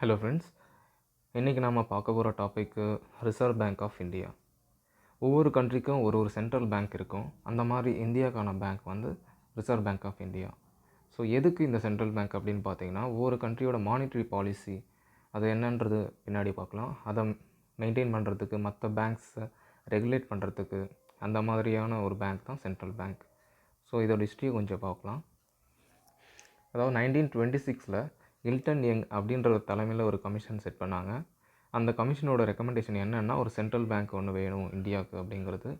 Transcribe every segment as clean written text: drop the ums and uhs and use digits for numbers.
Hello friends, இன்றைக்கி நாம் பார்க்க போகிற topic reserve bank of India. ஒவ்வொரு கண்ட்ரிக்கும் ஒரு சென்ட்ரல் பேங்க் இருக்கும். அந்த மாதிரி இந்தியாவுக்கான பேங்க் வந்து reserve bank of India. So எதுக்கு இந்த சென்ட்ரல் பேங்க் அப்படின்னு பார்த்தீங்கன்னா, ஒவ்வொரு கண்ட்ரியோட மானிட்டரி பாலிசி அது என்னன்றது பின்னாடி பார்க்கலாம். அதை மெயின்டைன் பண்ணுறதுக்கு, மற்ற பேங்க்ஸை ரெகுலேட் பண்ணுறதுக்கு, அந்த மாதிரியான ஒரு பேங்க் தான் சென்ட்ரல் பேங்க். ஸோ இதோட ஹிஸ்ட்ரியை கொஞ்சம் பார்க்கலாம். அதாவது 1926 ஹில்டன் யங் அப்படின்ற ஒரு தலைமையில் ஒரு கமிஷன் செட் பண்ணாங்க. அந்த கமிஷனோட ரெக்கமெண்டேஷன் என்னென்னா, ஒரு சென்ட்ரல் பேங்க் ஒன்று வேணும் இந்தியாவுக்கு அப்படிங்கிறது.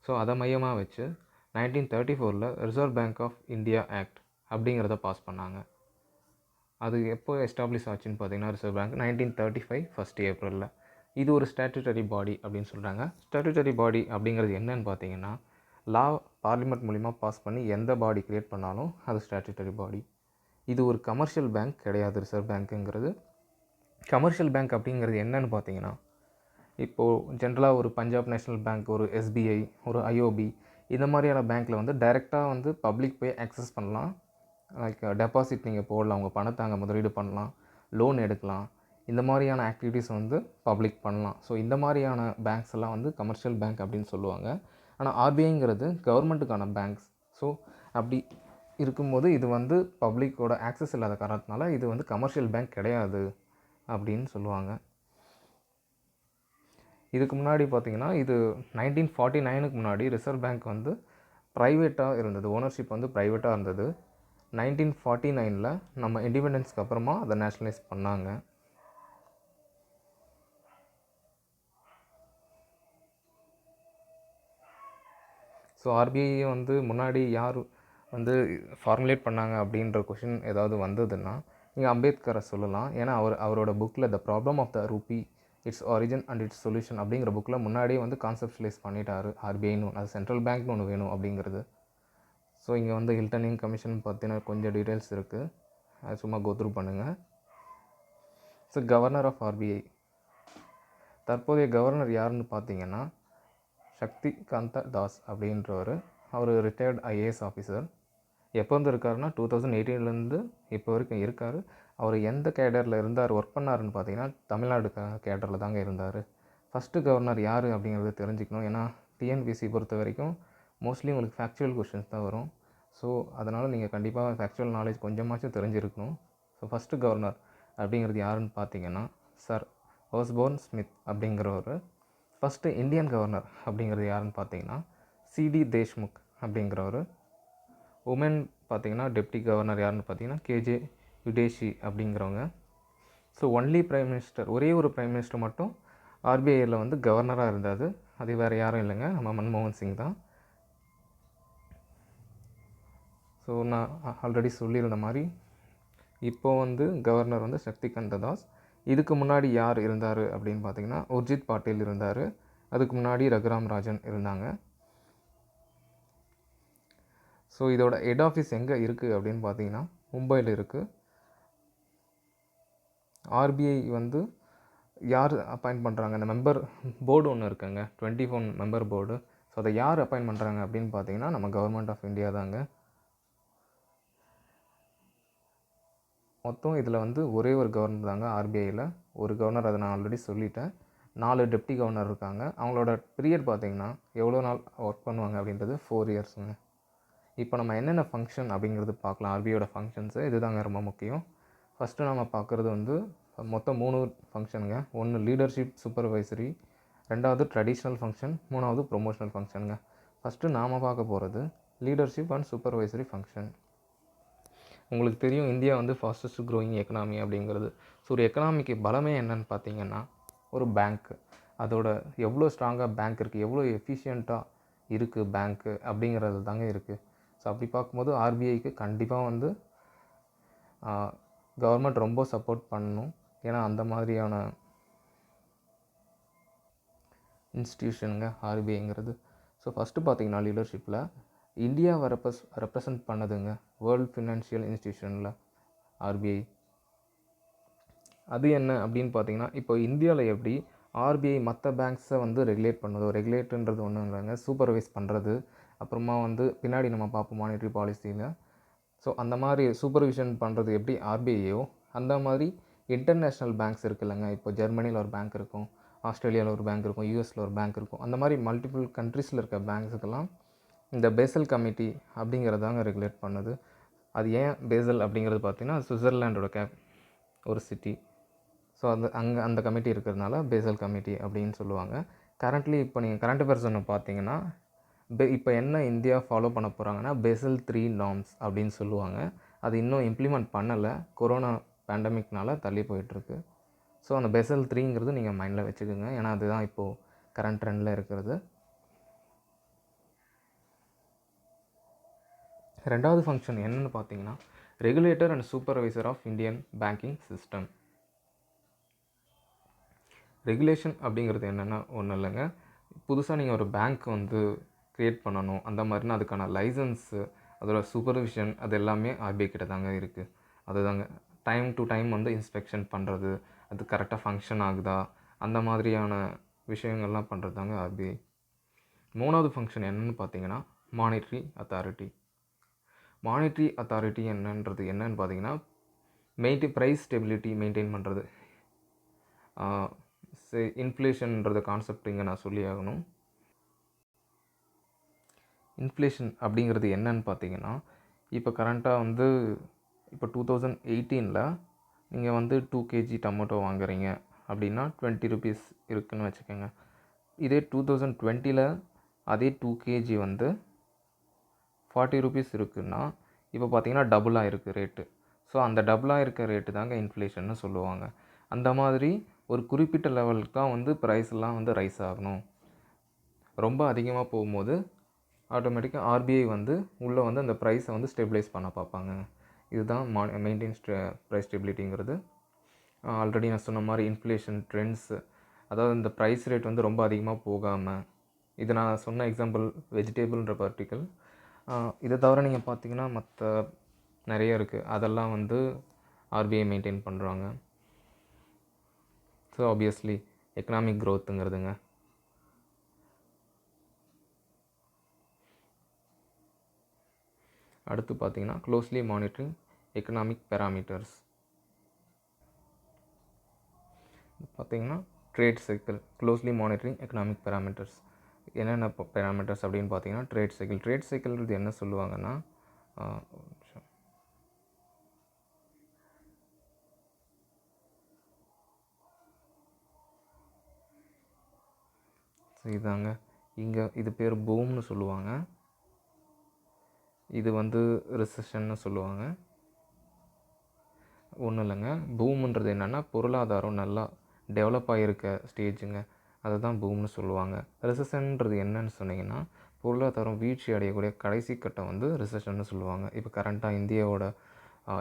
ஸோ அதை மையமாக வச்சு 1934 reserve bank of India act அப்படிங்கிறத பாஸ் பண்ணாங்க. அது எப்போ எஸ்டாப்ளிஷ் ஆச்சுன்னு பார்த்தீங்கன்னா, ரிசர்வ் பேங்க் 1935 1 ஏப்ரலில். இது ஒரு ஸ்டாட்யூட்டரி பாடி அப்படின்னு சொல்கிறாங்க. ஸ்டாட்யூட்டரி பாடி அப்படிங்கிறது என்னன்னு பார்த்தீங்கன்னா, லா பார்லிமெண்ட் மூலிமா பாஸ் பண்ணி எந்த பாடி க்ரியேட் பண்ணாலும் அது ஸ்டாட்யூட்டரி பாடி. இது ஒரு கமர்ஷியல் பேங்க் கிடையாது. ரிசர்வ் பேங்க்குங்கிறது கமர்ஷியல் பேங்க் அப்படிங்கிறது என்னன்னு பார்த்தீங்கன்னா, இப்போது ஜென்ரலாக ஒரு பஞ்சாப் நேஷ்னல் பேங்க், ஒரு எஸ்பிஐ, ஒரு ஐஓபி, இந்த மாதிரியான பேங்க்கில் வந்து டைரெக்டாக வந்து பப்ளிக் போய் ஆக்சஸ் பண்ணலாம். லைக் டெபாசிட் நீங்கள் போடலாம், உங்கள் பணத்தை அங்கே முதலீடு பண்ணலாம், லோன் எடுக்கலாம். இந்த மாதிரியான ஆக்டிவிட்டீஸ் வந்து பப்ளிக் பண்ணலாம். ஸோ இந்த மாதிரியான பேங்க்ஸ் எல்லாம் வந்து கமர்ஷியல் பேங்க் அப்படின்னு சொல்லுவாங்க. ஆனால் ஆர்பிஐங்கிறது கவர்மெண்ட்டுக்கான பேங்க்ஸ். ஸோ அப்படி இருக்கும்போது இது வந்து பப்ளிக்கோட ஆக்சஸ் இல்லாத காரணத்தினால இது வந்து கமர்ஷியல் பேங்க் கிடையாது அப்படின்னு சொல்லுவாங்க. இதுக்கு முன்னாடி பார்த்திங்கன்னா, இது 1949க்கு முன்னாடி ரிசர்வ் பேங்க் வந்து ப்ரைவேட்டாக இருந்தது. ஓனர்ஷிப் வந்து ப்ரைவேட்டாக இருந்தது. 1949 நம்ம இண்டிபெண்டன்ஸ்க்கு அப்புறமா அதை நேஷ்னலைஸ் பண்ணாங்க. ஸோ ஆர்பிஐயை வந்து முன்னாடி யார் வந்து ஃபார்முலேட் பண்ணாங்க அப்படின்ற கொஷின் ஏதாவது வந்ததுன்னா நீங்கள் அம்பேத்கரை சொல்லலாம். ஏன்னா அவரோட புக்கில் the problem of the rupee, its origin and its solution அப்படிங்கிற புக்கில் முன்னாடியே வந்து கான்செப்ஷலைஸ் பண்ணிட்டார். ஆர்பிஐன்னு அது சென்ட்ரல் பேங்க்னு ஒன்று வேணும் அப்படிங்கிறது. ஸோ இங்கே வந்து ஹில்டன் யங் கமிஷன் பற்றின கொஞ்சம் டீட்டெயில்ஸ் இருக்குது, அது சும்மா கோத்ரூ பண்ணுங்கள். ஸோ கவர்னர் ஆஃப் ஆர்பிஐ, தற்போதைய கவர்னர் யாருன்னு பார்த்தீங்கன்னா சக்தி காந்த தாஸ் அப்படின்றவர். அவர் ரிட்டையர்ட் ஐஏஎஸ் ஆஃபீஸர். எப்போ வந்து இருக்காருன்னா 2018 இப்போ வரைக்கும் இருக்கார். அவர் எந்த கேடரில் இருந்தார், ஒர்க் பண்ணாருன்னு பார்த்தீங்கன்னா தமிழ்நாடு கேடரில் தாங்க இருந்தார். ஃபஸ்ட்டு கவர்னர் யார் அப்படிங்கிறத தெரிஞ்சுக்கணும். ஏன்னா டிஎன்பிசி பொறுத்த வரைக்கும் மோஸ்ட்லி உங்களுக்கு ஃபேக்சுவல் கொஷின்ஸ் தான் வரும். ஸோ அதனால் நீங்கள் கண்டிப்பாக ஃபேக்சுவல் நாலேஜ் கொஞ்சமாச்சும் தெரிஞ்சிருக்கணும். ஸோ ஃபஸ்ட்டு கவர்னர் அப்படிங்கிறது யாருன்னு பார்த்தீங்கன்னா சர் ஓஸ்போர்ன் ஸ்மித் அப்படிங்கிறவர். ஃபஸ்ட்டு இந்தியன் கவர்னர் அப்படிங்கிறது யாருன்னு பார்த்தீங்கன்னா சிடி தேஷ்முக் அப்படிங்கிறவர். உமன் பார்த்திங்கன்னா டெப்டி கவர்னர் யாருன்னு பார்த்தீங்கன்னா கேஜே யுடேஷி அப்படிங்கிறவங்க. ஸோ ஒன்லி பிரைம் மினிஸ்டர், ஒரே ஒரு பிரைம் மினிஸ்டர் மட்டும் ஆர்பிஐயில் வந்து கவர்னராக இருந்தார். அது வேறு யாரும் இல்லைங்க, நம்ம மன்மோகன் சிங் தான். ஸோ நான் ஆல்ரெடி சொல்லியிருந்த மாதிரி இப்போது வந்து கவர்னர் வந்து சக்திகாந்த தாஸ். இதுக்கு முன்னாடி யார் இருந்தார் அப்படின்னு பார்த்தீங்கன்னா உர்ஜித் பாட்டீல் இருந்தார். அதுக்கு முன்னாடி ரகுராம் ராஜன் இருந்தாங்க. ஸோ இதோட ஹெட் ஆஃபீஸ் எங்கே இருக்குது அப்படின்னு பார்த்தீங்கன்னா மும்பையில் இருக்குது. ஆர்பிஐ வந்து யார் அப்பாயிண்ட் பண்ணுறாங்க, அந்த மெம்பர் போர்டு ஒன்று இருக்குங்க, 24 மெம்பர் போர்டு. ஸோ அதை யார் அப்பாயிண்ட் பண்ணுறாங்க அப்படின்னு பார்த்தீங்கன்னா நம்ம கவர்மெண்ட் ஆஃப் இந்தியா தாங்க. மொத்தம் இதில் வந்து ஒரே ஒரு கவர்னர் தாங்க ஆர்பிஐயில். ஒரு கவர்னர், அதை நான் ஆல்ரெடி சொல்லிட்டேன். 4 டெப்டி கவர்னர் இருக்காங்க. அவங்களோட பீரியட் பார்த்திங்கன்னா எவ்வளோ நாள் ஒர்க் பண்ணுவாங்க அப்படின்றது 4 இயர்ஸுங்க. இப்போ நம்ம என்னென்ன ஃபங்க்ஷன் அப்படிங்கிறது பார்க்கலாம். ஆர்பிஐயோட ஃபங்க்ஷன்ஸு இது தாங்க ரொம்ப முக்கியம். ஃபஸ்ட்டு நம்ம பார்க்குறது வந்து மொத்தம் 3 ஃபங்க்ஷனுங்க. ஒன்று லீடர்ஷிப் சூப்பர்வைசரி, ரெண்டாவது ட்ரெடிஷ்னல் ஃபங்க்ஷன், மூணாவது ப்ரொமோஷனல் ஃபங்க்ஷனுங்க. ஃபஸ்ட்டு நாம் பார்க்க போகிறது லீடர்ஷிப் அண்ட் சூப்பர்வைசரி ஃபங்க்ஷன். உங்களுக்கு தெரியும் இந்தியா வந்து ஃபாஸ்டஸ்ட் க்ரோயிங் எக்கனாமி அப்படிங்கிறது. ஸோ ஒரு எக்கனாமிக்கு பலமே என்னன்னு பார்த்தீங்கன்னா ஒரு பேங்க்கு. அதோட எவ்வளோ ஸ்ட்ராங்காக பேங்க் இருக்குது, எவ்வளோ எஃபிஷியண்ட்டாக இருக்குது பேங்க்கு அப்படிங்கிறது தாங்க இருக்குது. ஸோ அப்படி பார்க்கும்போது ஆர்பிஐக்கு கண்டிப்பாக வந்து கவர்மெண்ட் ரொம்ப சப்போர்ட் பண்ணணும். ஏன்னா அந்த மாதிரியான இன்ஸ்டியூஷனுங்க ஆர்பிஐங்கிறது. ஸோ ஃபஸ்ட்டு பார்த்திங்கன்னா லீடர்ஷிப்பில் இந்தியாவை ரெப்ரசன்ட் பண்ணதுங்க வேர்ல்டு ஃபினான்ஷியல் இன்ஸ்டியூஷனில் ஆர்பிஐ. அது என்ன அப்படின்னு பார்த்தீங்கன்னா, இப்போ இந்தியாவில் எப்படி ஆர்பிஐ மற்ற பேங்க்ஸை வந்து ரெகுலேட் பண்ணுதோ, ரெகுலேட்டுன்றது ஒன்றும் இல்லைங்க, சூப்பர்வைஸ் பண்ணுறது. அப்புறமா வந்து பின்னாடி நம்ம பார்ப்போம் மானிட்ரி பாலிசியில். ஸோ அந்த மாதிரி சூப்பர்விஷன் பண்ணுறது எப்படி ஆர்பிஐயோ, அந்த மாதிரி இன்டர்நேஷ்னல் பேங்க்ஸ் இருக்குல்லங்க, இப்போ ஜெர்மனியில் ஒரு பேங்க் இருக்கும், ஆஸ்திரேலியாவில் ஒரு பேங்க் இருக்கும், யூஎஸில் ஒரு பேங்க் இருக்கும். அந்த மாதிரி மல்டிபிள் கண்ட்ரீஸில் இருக்க பேங்க்ஸுக்கெல்லாம் இந்த பேசல் கமிட்டி அப்படிங்கிறதாங்க ரெகுலேட் பண்ணுது. அது ஏன் பேசல் அப்படிங்கிறது பார்த்திங்கன்னா சுவிட்சர்லாண்டோட ஒரு சிட்டி. ஸோ அங்கே அந்த கமிட்டி இருக்கிறதுனால பேசல் கமிட்டி அப்படின்னு சொல்லுவாங்க. கரண்ட்லி இப்போ நீங்கள் கரண்ட் அஃபேர்ஸ் ஒன்று பார்த்தீங்கன்னா இப்போ என்ன இந்தியா ஃபாலோ பண்ண போகிறாங்கன்னா பேசல் 3 நார்ம்ஸ் அப்படின்னு சொல்லுவாங்க. அது இன்னும் இம்ப்ளிமெண்ட் பண்ணலை, கொரோனா பேண்டமிக்னால தள்ளி போயிட்டுருக்கு. ஸோ அந்த பேசல் 3ங்கிறது நீங்கள் மைண்டில் வச்சுக்கோங்க, ஏன்னா அதுதான் இப்போது கரண்ட் ட்ரெண்டில் இருக்கிறது. ரெண்டாவது ஃபங்க்ஷன் என்னென்னு பார்த்தீங்கன்னா regulator and supervisor of Indian banking system. Regulation அப்படிங்கிறது என்னென்னா ஒன்றும் இல்லைங்க, புதுசாக நீங்கள் ஒரு பேங்க் வந்து க்ரியேட் பண்ணணும், அந்த மாதிரினா அதுக்கான லைசன்ஸு, அதோட சூப்பர்விஷன், அது எல்லாமே ஆர்பிஐ கிட்ட தாங்க இருக்குது. அதுதாங்க டைம் டு டைம் வந்து இன்ஸ்பெக்ஷன் பண்ணுறது, அது கரெக்டாக ஃபங்க்ஷன் ஆகுதா, அந்த மாதிரியான விஷயங்கள்லாம் பண்ணுறது தாங்க ஆர்பிஐ. மூணாவது ஃபங்க்ஷன் என்னென்னு பார்த்தீங்கன்னா மானிட்ரி அத்தாரிட்டி. மானிட்ரி அத்தாரிட்டி என்னன்னு பார்த்தீங்கன்னா ப்ரைஸ் ஸ்டெபிலிட்டி மெயின்டைன் பண்ணுறது. இன்ஃப்ளேஷன்ன்றது கான்செப்ட் இங்கே நான் சொல்லி ஆகணும். இன்ஃப்ளேஷன் அப்படிங்கிறது என்னன்னு பார்த்தீங்கன்னா இப்போ கரண்ட்டாக வந்து இப்போ 2018 நீங்கள் வந்து 2 kg டொமேட்டோ வாங்குறீங்க அப்படின்னா 20 rupees இருக்குதுன்னு வச்சுக்கோங்க. இதே 2020 அதே 2 kg வந்து 40 rupees இருக்குன்னா இப்போ பார்த்தீங்கன்னா டபுளாக இருக்குது ரேட்டு. ஸோ அந்த டபுளாக இருக்க ரேட்டு தாங்க இன்ஃப்ளேஷன்னு சொல்லுவாங்க. அந்த மாதிரி ஒரு குறிப்பிட்ட லெவலுக்கு தான் வந்து ப்ரைஸ்லாம் வந்து ரைஸ் ஆகணும். ரொம்ப அதிகமாக போகும்போது ஆட்டோமேட்டிக்காக ஆர்பிஐ வந்து உள்ளே வந்து அந்த ப்ரைஸை வந்து ஸ்டெபிலைஸ் பண்ண பார்ப்பாங்க. இதுதான் மெயின்டைன் ப்ரைஸ் ஸ்டெபிலிட்டிங்கிறது. ஆல்ரெடி நான் சொன்ன மாதிரி இன்ஃப்ளேஷன் ட்ரெண்ட்ஸு, அதாவது இந்த ப்ரைஸ் ரேட் வந்து ரொம்ப அதிகமாக போகாமல், இது நான் சொன்ன எக்ஸாம்பிள் வெஜிடேபிள்ன்ற பார்ட்டிக்கல். இதை தவிர நீங்கள் பார்த்தீங்கன்னா மற்ற நிறைய இருக்குது, அதெல்லாம் வந்து ஆர்பிஐ மெயின்டைன் பண்ணுறாங்க. ஸோ ஆப்வியஸ்லி எக்கனாமிக் க்ரோத்துங்கிறதுங்க. அடுத்து பார்த்தீங்கன்னா க்ளோஸ்லி மானிட்டரிங் எக்கனாமிக் பேராமீட்டர்ஸ். பார்த்தீங்கன்னா trade cycle, closely monitoring economic parameters. என்னென்ன பேராமீட்டர்ஸ் அப்படின்னு பார்த்தீங்கன்னா ட்ரேட் சைக்கிள்ன்றது என்ன சொல்லுவாங்கன்னா இதாங்க, இங்கே இது பேர் பூம்னு சொல்லுவாங்க, இது வந்து ரிசெஷன்னு சொல்லுவாங்க. ஒன்றும் இல்லைங்க, பூம்ன்றது என்னென்னா பொருளாதாரம் நல்லா டெவலப் ஆகியிருக்க ஸ்டேஜுங்க, அதுதான் பூம்னு சொல்லுவாங்க. ரிசெஷன்ன்றது என்னன்னு சொன்னிங்கன்னா பொருளாதாரம் வீழ்ச்சி அடையக்கூடிய கடைசி கட்டம் வந்து ரிசெஷன்னு சொல்லுவாங்க. இப்போ கரண்ட்டாக இந்தியாவோட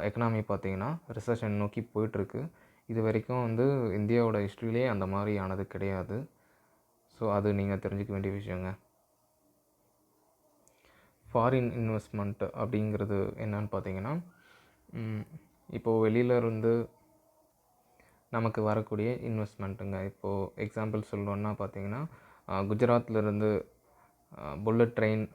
எக்கனாமி பார்த்திங்கன்னா ரிசெஷன் நோக்கி போயிட்டுருக்கு. இது வரைக்கும் வந்து இந்தியாவோட ஹிஸ்ட்ரியிலே அந்த மாதிரி ஆனது கிடையாது. ஸோ அது நீங்கள் தெரிஞ்சிக்க வேண்டிய விஷயங்க. ஃபாரின் இன்வெஸ்ட்மெண்ட் அப்படிங்கிறது என்னன்னு பார்த்தீங்கன்னா இப்போது வெளியிலேருந்து நமக்கு வரக்கூடிய இன்வெஸ்ட்மெண்ட்டுங்க. இப்போது எக்ஸாம்பிள் சொல்லணுன்னா பார்த்தீங்கன்னா குஜராத்லேருந்து புல்லட் ட்ரெயின்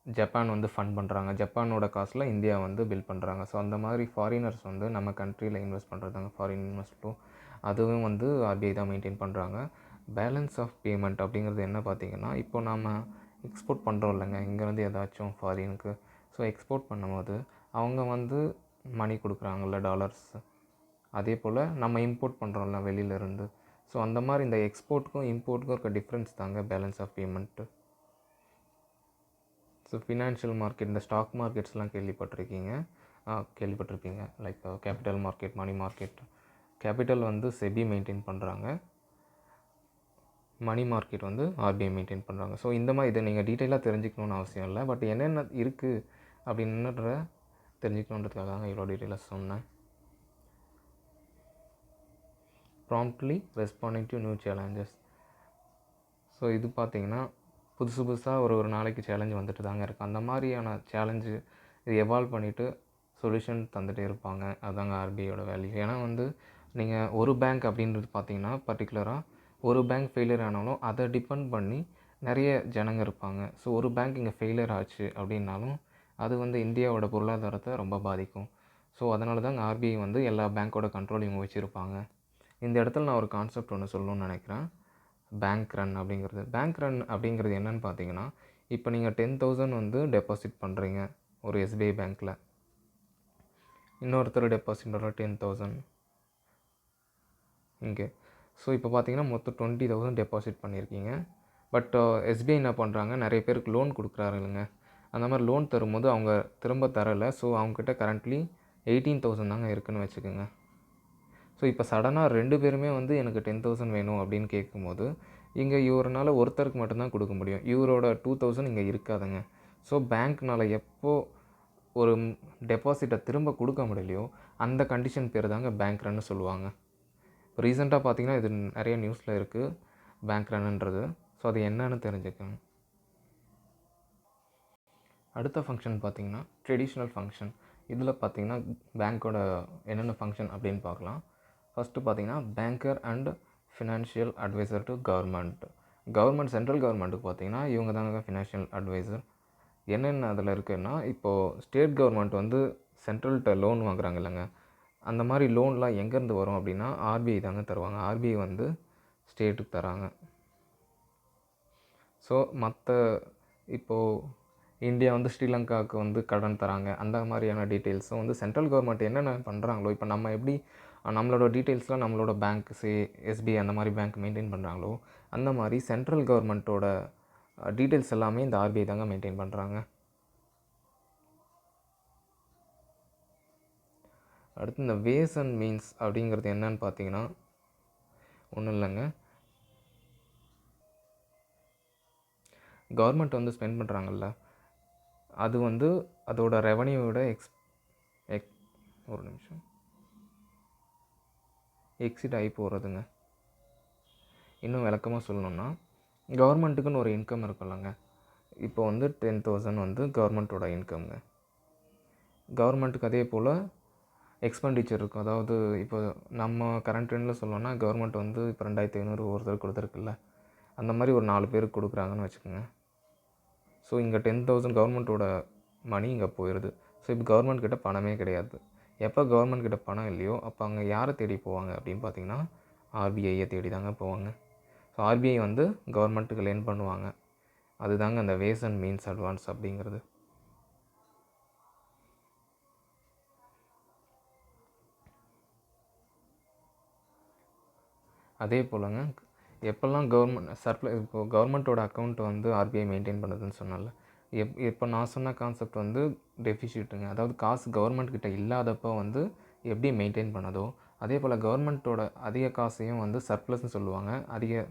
ஜப்பான் வந்து ஃபண்ட் பண்ணுறாங்க, ஜப்பானோட காசில் இந்தியா வந்து பில்ட் பண்ணுறாங்க. ஸோ அந்த மாதிரி ஃபாரினர்ஸ் வந்து நம்ம கண்ட்ரியில் இன்வெஸ்ட் பண்ணுறதாங்க ஃபாரின் இன்வெஸ்ட்டும். அதுவும் வந்து ஆர்பிஐ தான் மெயின்டைன் பண்ணுறாங்க. பேலன்ஸ் ஆஃப் பேமெண்ட் அப்படிங்கிறது என்ன பார்த்திங்கன்னா இப்போ நாம் எக்ஸ்போர்ட் பண்ணுறோம் இல்லைங்க இங்கேருந்து ஏதாச்சும் ஃபாரினுக்கு. ஸோ எக்ஸ்போர்ட் பண்ணும்போது அவங்க வந்து மணி கொடுக்குறாங்கல்ல, டாலர்ஸ், அதே போல் நம்ம இம்போர்ட் பண்ணுறோம்ல வெளியிலேருந்து. ஸோ அந்த மாதிரி இந்த எக்ஸ்போர்ட்டுக்கும் இம்போர்ட்டுக்கும் இருக்க டிஃப்ரென்ஸ் தாங்க balance of payment. So financial market, இந்த ஸ்டாக் மார்க்கெட்ஸ்லாம் கேள்விப்பட்டிருப்பீங்க, like capital market, money market. Capital வந்து செபி மெயின்டைன் பண்ணுறாங்க, மணி மார்க்கெட் வந்து ஆர்பிஐ மெயின்டைன் பண்ணுறாங்க. ஸோ இந்த மாதிரி இதை நீங்கள் டீட்டெயிலாக தெரிஞ்சுக்கணுன்னு அவசியம் இல்லை, பட் என்னென்ன இருக்குது அப்படின்றத தெரிஞ்சுக்கணுன்றதுக்காக தான் இவ்வளோ டீட்டெயிலாக சொன்னேன். Promptly responding to new challenges. So இது பார்த்திங்கன்னா புதுசாக ஒரு நாளைக்கு சேலஞ்சு வந்துட்டு தாங்க இருக்குது. அந்த மாதிரியான சேலஞ்சு இது எவால்வ் பண்ணிவிட்டு சொல்யூஷன் தந்துகிட்டே இருப்பாங்க. அதுதாங்க ஆர்பிஐயோட வேல்யூ. ஏன்னா வந்து நீங்கள் ஒரு பேங்க் அப்படின்றது பார்த்திங்கன்னா பர்டிகுலராக ஒரு பேங்க் ஃபெயிலியர் ஆனாலும் அதை டிபெண்ட் பண்ணி நிறைய ஜனங்க இருப்பாங்க. ஸோ ஒரு பேங்க் இங்கே ஃபெயிலியர் ஆச்சு அப்படின்னாலும் அது வந்து இந்தியாவோட பொருளாதாரத்தை ரொம்ப பாதிக்கும். ஸோ அதனால தாங்க ஆர்பிஐ வந்து எல்லா பேங்க்கோட கண்ட்ரோல் இவங்க வச்சுருப்பாங்க. இந்த இடத்துல நான் ஒரு கான்செப்ட் ஒன்று சொல்லணும்னு நினைக்கிறேன். பேங்க் ரன் அப்படிங்கிறது. பேங்க் ரன் அப்படிங்கிறது என்னென்னு பார்த்தீங்கன்னா, இப்போ நீங்கள் 10,000 வந்து டெபாசிட் பண்ணுறீங்க ஒரு எஸ்பிஐ பேங்க்கில். இன்னொருத்தர் டெபாசிட் பண்ணுற 10,000 இங்கே. ஸோ இப்போ பார்த்தீங்கன்னா மொத்தம் 20,000 டெபாசிட் பண்ணியிருக்கீங்க. பட் எஸ்பிஐ என்ன பண்ணுறாங்க, நிறைய பேருக்கு லோன் கொடுக்குறாருங்க. அந்த மாதிரி லோன் தரும்போது அவங்க திரும்ப தரலை. ஸோ அவங்கக்கிட்ட கரண்ட்லி 18,000 தாங்க இருக்குதுன்னு வச்சுக்கோங்க. ஸோ இப்போ சடனாக 2 பேருமே வந்து எனக்கு 10,000 வேணும் அப்படின்னு கேட்கும்போது, இங்கே இவரால் ஒருத்தருக்கு மட்டும்தான் கொடுக்க முடியும். இவரோட 2,000 இங்கே இருக்காதுங்க. ஸோ பேங்க்னால் எப்போ ஒரு டெபாசிட்டை திரும்ப கொடுக்க முடியலையோ அந்த கண்டிஷன் பேர் தாங்க பேங்க் ரன்னு சொல்லுவாங்க. ரீசெண்டாக பார்த்தீங்கன்னா இது நிறைய நியூஸில் இருக்குது பேங்க் ரன்னுன்றது. ஸோ அது என்னன்னு தெரிஞ்சுக்கோங்க. அடுத்த ஃபங்க்ஷன் பார்த்திங்கன்னா ட்ரெடிஷ்னல் ஃபங்க்ஷன். இதில் பார்த்திங்கன்னா பேங்க்கோட என்னென்ன ஃபங்க்ஷன் அப்படின்னு பார்க்கலாம். ஃபஸ்ட்டு பார்த்திங்கன்னா banker and financial adviser to government central கவர்மெண்ட்டுக்கு பார்த்திங்கன்னா இவங்க தாங்க ஃபினான்ஷியல் அட்வைசர். என்னென்ன அதில் இருக்குதுன்னா, இப்போது ஸ்டேட் கவர்மெண்ட் வந்து சென்ட்ரல்கிட்ட லோன் வாங்குறாங்க இல்லைங்க, அந்த மாதிரி லோன்லாம் எங்கேருந்து வரும் அப்படின்னா ஆர்பிஐ தாங்க தருவாங்க. ஆர்பிஐ வந்து ஸ்டேட்டுக்கு தராங்க. ஸோ மற்ற இப்போது இந்தியா வந்து ஸ்ரீலங்காவுக்கு வந்து கடன் தராங்க, அந்த மாதிரியான டீட்டெயில்ஸும் வந்து சென்ட்ரல் கவர்மெண்ட் என்னென்ன பண்ணுறாங்களோ, இப்போ நம்ம எப்படி நம்மளோட டீட்டெயில்ஸ்லாம் நம்மளோட பேங்க் எஸ்பிஐ அந்த மாதிரி பேங்க் மெயின்டைன் பண்ணுறாங்களோ, அந்த மாதிரி சென்ட்ரல் கவர்மெண்ட்டோட டீட்டெயில்ஸ் எல்லாமே இந்த ஆர்பிஐ தாங்க மெயின்டைன் பண்ணுறாங்க. அடுத்து இந்த வேஸ் அண்ட் மீன்ஸ் அப்படிங்கிறது என்னன்னு பார்த்தீங்கன்னா ஒன்றும் இல்லைங்க, கவர்மெண்ட் வந்து ஸ்பெண்ட் பண்ணுறாங்கல்ல, அது வந்து அதோட ரெவன்யூவோட ஒரு நிமிஷம் எக்ஸிட் ஆகி போகிறதுங்க. இன்னும் விளக்கமாக சொல்லணுன்னா, கவர்மெண்ட்டுக்குன்னு ஒரு இன்கம் இருக்குல்லங்க, இப்போ வந்து 10,000 வந்து கவர்மெண்ட்டோட இன்கம்ங்க. கவர்மெண்ட்டுக்கு அதே போல் எக்ஸ்பெண்டிச்சர் இருக்கும். அதாவது இப்போ நம்ம கரண்ட் ட்ரெண்டில் சொல்லணும்னா கவர்மெண்ட் வந்து இப்போ 2,500 ஒருத்தர் கொடுத்துருக்குல்ல, அந்த மாதிரி ஒரு 4 பேருக்கு கொடுக்குறாங்கன்னு வச்சுக்கோங்க. ஸோ இங்கே 10,000 கவர்மெண்ட்டோட மணி இங்கே போயிடுது. ஸோ இப்போ கவர்மெண்ட் கிட்ட பணமே கிடையாது. எப்போ கவர்மெண்ட் கிட்ட பணம் இல்லையோ அப்போ அங்கே யாரை தேடி போவாங்க அப்படின்னு பார்த்தீங்கன்னா ஆர்பிஐயை தேடி தாங்க போவாங்க. ஸோ ஆர்பிஐ வந்து கவர்மெண்ட்டுக்கு லென் பண்ணுவாங்க. அதுதாங்க அந்த வேஸ் அண்ட் மீன்ஸ் அட்வான்ஸ் அப்படிங்கிறது. அதே போலங்க எப்போல்லாம் கவர்மெண்ட் இப்போது கவர்மெண்ட்டோட அக்கௌண்ட் வந்து ஆர்பிஐ மெயின்டைன் பண்ணுதுன்னு சொன்னால, இப்போ நான் சொன்ன கான்செப்ட் வந்து டெஃபிஷிட்டுங்க. அதாவது காசு கவர்மெண்ட்கிட்ட இல்லாதப்போ வந்து எப்படி மெயின்டைன் பண்ணதோ, அதே போல் கவர்மெண்ட்டோட அதிக காசையும் வந்து சர்ப்ளஸ்ன்னு சொல்லுவாங்க. அதிக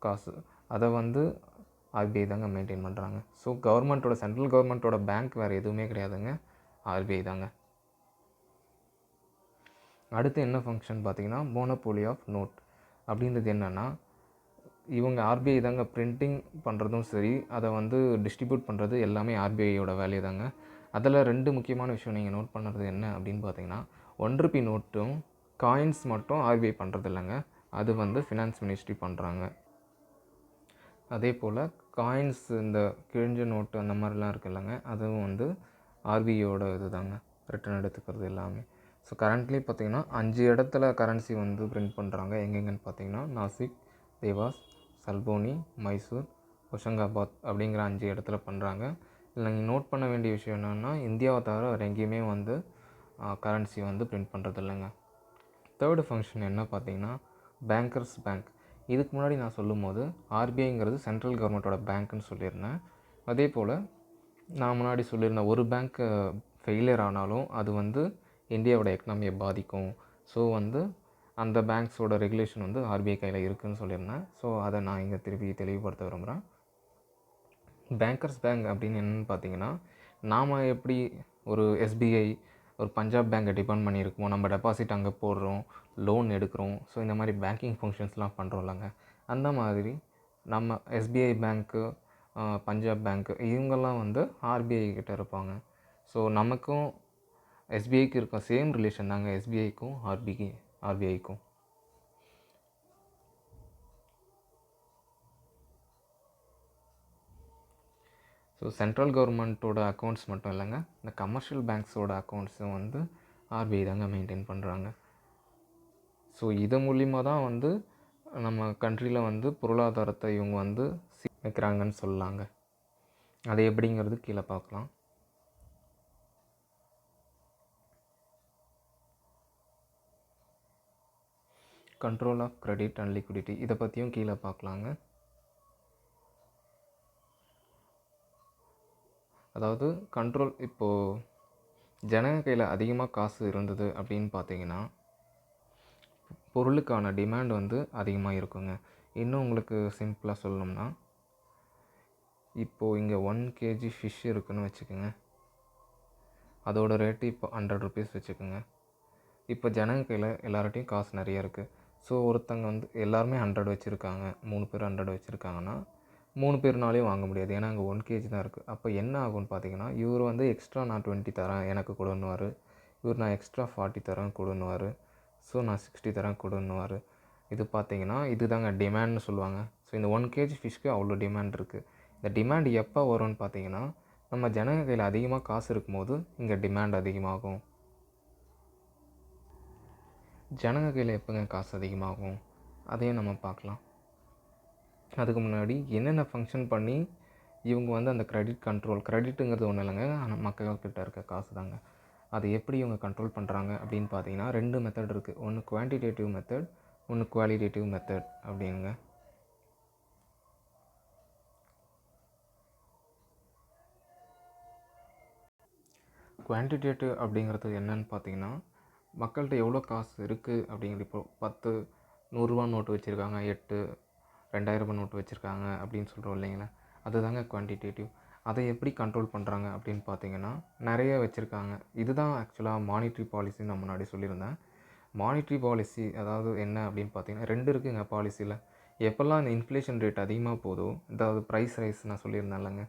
காசு அதை வந்து ஆர்பிஐ தாங்க மெயின்டைன் பண்ணுறாங்க. ஸோ கவர்மெண்ட்டோட சென்ட்ரல் கவர்மெண்ட்டோட பேங்க் வேறு எதுவுமே கிடையாதுங்க, ஆர்பிஐ தாங்க. அடுத்து என்ன ஃபங்க்ஷன் பார்த்தீங்கன்னா மோனோபோலி ஆஃப் நோட் அப்படின்றது என்னென்னா, இவங்க ஆர்பிஐ தாங்க பிரிண்டிங் பண்ணுறதும் சரி, அதை வந்து டிஸ்ட்ரிபியூட் பண்ணுறது எல்லாமே ஆர்பிஐயோட வேலையை தாங்க. அதில் 2 முக்கியமான விஷயம் நீங்கள் நோட் பண்ணுறது என்ன அப்படின்னு பார்த்தீங்கன்னா, 1 ரூபி நோட்டும் காயின்ஸ் மட்டும் ஆர்பிஐ பண்ணுறது இல்லைங்க, அது வந்து ஃபினான்ஸ் மினிஸ்ட்ரி பண்ணுறாங்க. அதே போல் காயின்ஸ் இந்த கிழிஞ்ச நோட்டு அந்த மாதிரிலாம் இருக்குல்லங்க, அதுவும் வந்து ஆர்பிஐயோட இது தாங்க ரிட்டர்ன் எடுத்துக்கிறது எல்லாமே. ஸோ கரண்ட்லி பார்த்திங்கன்னா 5 இடத்துல கரன்சி வந்து பிரிண்ட் பண்ணுறாங்க. எங்கெங்கன்னு பார்த்தீங்கன்னா நாசிக், தேவாஸ், சல்போனி, மைசூர், ஹொஷங்காபாத் அப்படிங்கிற 5 இடத்துல பண்ணுறாங்க. இதில் நீங்கள் நோட் பண்ண வேண்டிய விஷயம் என்னென்னா, இந்தியாவை தவிர வேறு எங்கேயுமே வந்து கரன்சி வந்து பிரிண்ட் பண்ணுறது இல்லைங்க. தேர்டு ஃபங்க்ஷன் என்ன பார்த்தீங்கன்னா பேங்கர்ஸ் பேங்க். இதுக்கு முன்னாடி நான் சொல்லும் போது ஆர்பிஐங்கிறது சென்ட்ரல் கவர்மெண்ட்டோட பேங்க்குன்னு சொல்லியிருந்தேன். அதே போல் நான் முன்னாடி சொல்லியிருந்தேன், ஒரு பேங்க் ஃபெயிலியர் ஆனாலும் அது வந்து இந்தியாவோட எக்கனாமியை பாதிக்கும். ஸோ வந்து அந்த பேங்க்ஸோட ரெகுலேஷன் வந்து ஆர்பிஐ கையில் இருக்குதுன்னு சொல்லியிருந்தேன். ஸோ அதை நான் இங்கே திருப்பி தெளிவுபடுத்த விரும்புகிறேன். பேங்கர்ஸ் பேங்க் அப்படின்னு என்னென்னு பார்த்தீங்கன்னா, நாம் எப்படி ஒரு எஸ்பிஐ, ஒரு பஞ்சாப் பேங்கை டிபெண்ட் பண்ணியிருக்கோம், நம்ம டெபாசிட் அங்கே போடுறோம், லோன் எடுக்கிறோம், ஸோ இந்த மாதிரி பேங்கிங் ஃபங்க்ஷன்ஸ்லாம் பண்ணுறோம்லங்க, அந்த மாதிரி நம்ம எஸ்பிஐ பேங்க்கு, பஞ்சாப் பேங்க்கு இவங்கெல்லாம் வந்து ஆர்பிஐ கிட்ட இருப்பாங்க. ஸோ நமக்கும் எஸ்பிஐக்கு இருக்க சேம் ரிலேஷன் தாங்க எஸ்பிஐக்கும் ஆர்பிஐக்கும். ஸோ சென்ட்ரல் கவர்மெண்ட்டோட அக்கௌண்ட்ஸ் மட்டும் இல்லைங்க, இந்த கமர்ஷியல் பேங்க்ஸோட அக்கௌண்ட்ஸும் வந்து ஆர்பிஐ தாங்க மெயின்டைன் பண்ணுறாங்க. ஸோ இது மூலிமா தான் வந்து நம்ம கண்ட்ரியில் வந்து பொருளாதாரத்தை இவங்க வந்து வைக்கிறாங்கன்னு சொல்லலாங்க. அது எப்படிங்கிறது கீழே பார்க்கலாம். Control of credit and liquidity இதை பற்றியும் கீழே பார்க்கலாங்க. அதாவது கண்ட்ரோல், இப்போது ஜனங்க கையில் அதிகமாக காசு இருந்தது அப்படின்னு பார்த்தீங்கன்னா பொருளுக்கான டிமாண்ட் வந்து அதிகமாக இருக்குங்க. இன்னும் உங்களுக்கு சிம்பிளாக சொல்லணும்னா, இப்போது இங்கே 1 kg ஃபிஷ் இருக்குதுன்னு வச்சுக்கோங்க. அதோட ரேட்டு இப்போ 100 rupees வச்சுக்கோங்க. இப்போ ஜனங்க கையில் எல்லார்ட்டையும் காசு நிறைய இருக்குது. ஸோ ஒருத்தங்க வந்து எல்லாருமே 100 வச்சுருக்காங்க, 3 பேர் 100 வச்சுருக்காங்கன்னா 3 பேர்னாலையும் வாங்க முடியாது. ஏன்னா அங்கே 1 kg தான் இருக்குது. அப்போ என்ன ஆகும்னு பார்த்தீங்கன்னா, இவர் வந்து எக்ஸ்ட்ரா நான் 20 தரேன் எனக்கு கொடுன்னுவார், இவர் நான் எக்ஸ்ட்ரா 40 தரேன் கொடுன்னுவார், ஸோ நான் 60 தரேன் கொடுன்னுவார். இது பார்த்தீங்கன்னா இது தாங்க டிமாண்ட்னு சொல்லுவாங்க. ஸோ இந்த 1 kg ஃபிஷ்க்கு அவ்வளோ டிமாண்ட் இருக்குது. இந்த டிமாண்ட் எப்போ வரும்னு பார்த்தீங்கன்னா, நம்ம ஜனங்க கையில் அதிகமாக காசு இருக்கும்போது இங்கே டிமாண்ட் அதிகமாகும். ஜனங்க கையில் எப்போங்க காசு அதிகமாகும் அதையும் நம்ம பார்க்கலாம். அதுக்கு முன்னாடி என்னென்ன ஃபங்க்ஷன் பண்ணி இவங்க வந்து அந்த கிரெடிட்டுங்கிறது ஒன்றும் இல்லைங்க, ஆனால் மக்கள்கிட்ட இருக்க காசு தாங்க. அதை எப்படி இவங்க கண்ட்ரோல் பண்ணுறாங்க அப்படின்னு பார்த்தீங்கன்னா 2 மெத்தட் இருக்குது. ஒன்று குவான்டிடேட்டிவ் மெத்தட், ஒன்று குவாலிட்டேட்டிவ் மெத்தட் அப்படிங்க. குவான்டிடேட்டிவ் அப்படிங்கிறது என்னன்னு பார்த்தீங்கன்னா, மக்கள்கிட்ட எவ்வளோ காசு இருக்குது அப்படிங்கிறது. இப்போ 10 100 நோட்டு வச்சுருக்காங்க, 8 2000 நோட்டு வச்சுருக்காங்க அப்படின்னு சொல்கிறோம் இல்லைங்களா, அதுதாங்க குவான்டிடேட்டிவ். அதை எப்படி கண்ட்ரோல் பண்ணுறாங்க அப்படின்னு பார்த்தீங்கன்னா, நிறைய வச்சுருக்காங்க. இதுதான் ஆக்சுவலாக மானிட்ரி பாலிசின்னு நான் முன்னாடி சொல்லியிருந்தேன். மானிட்ரி பாலிசி அதாவது என்ன அப்படின்னு பார்த்தீங்கன்னா 2 இருக்குதுங்க பாலிசியில். எப்போல்லாம் இந்த இன்ஃப்ளேஷன் ரேட் அதிகமாக போதோ, அதாவது ப்ரைஸ் ரைஸ் நான் சொல்லியிருந்தேன் இல்லைங்க,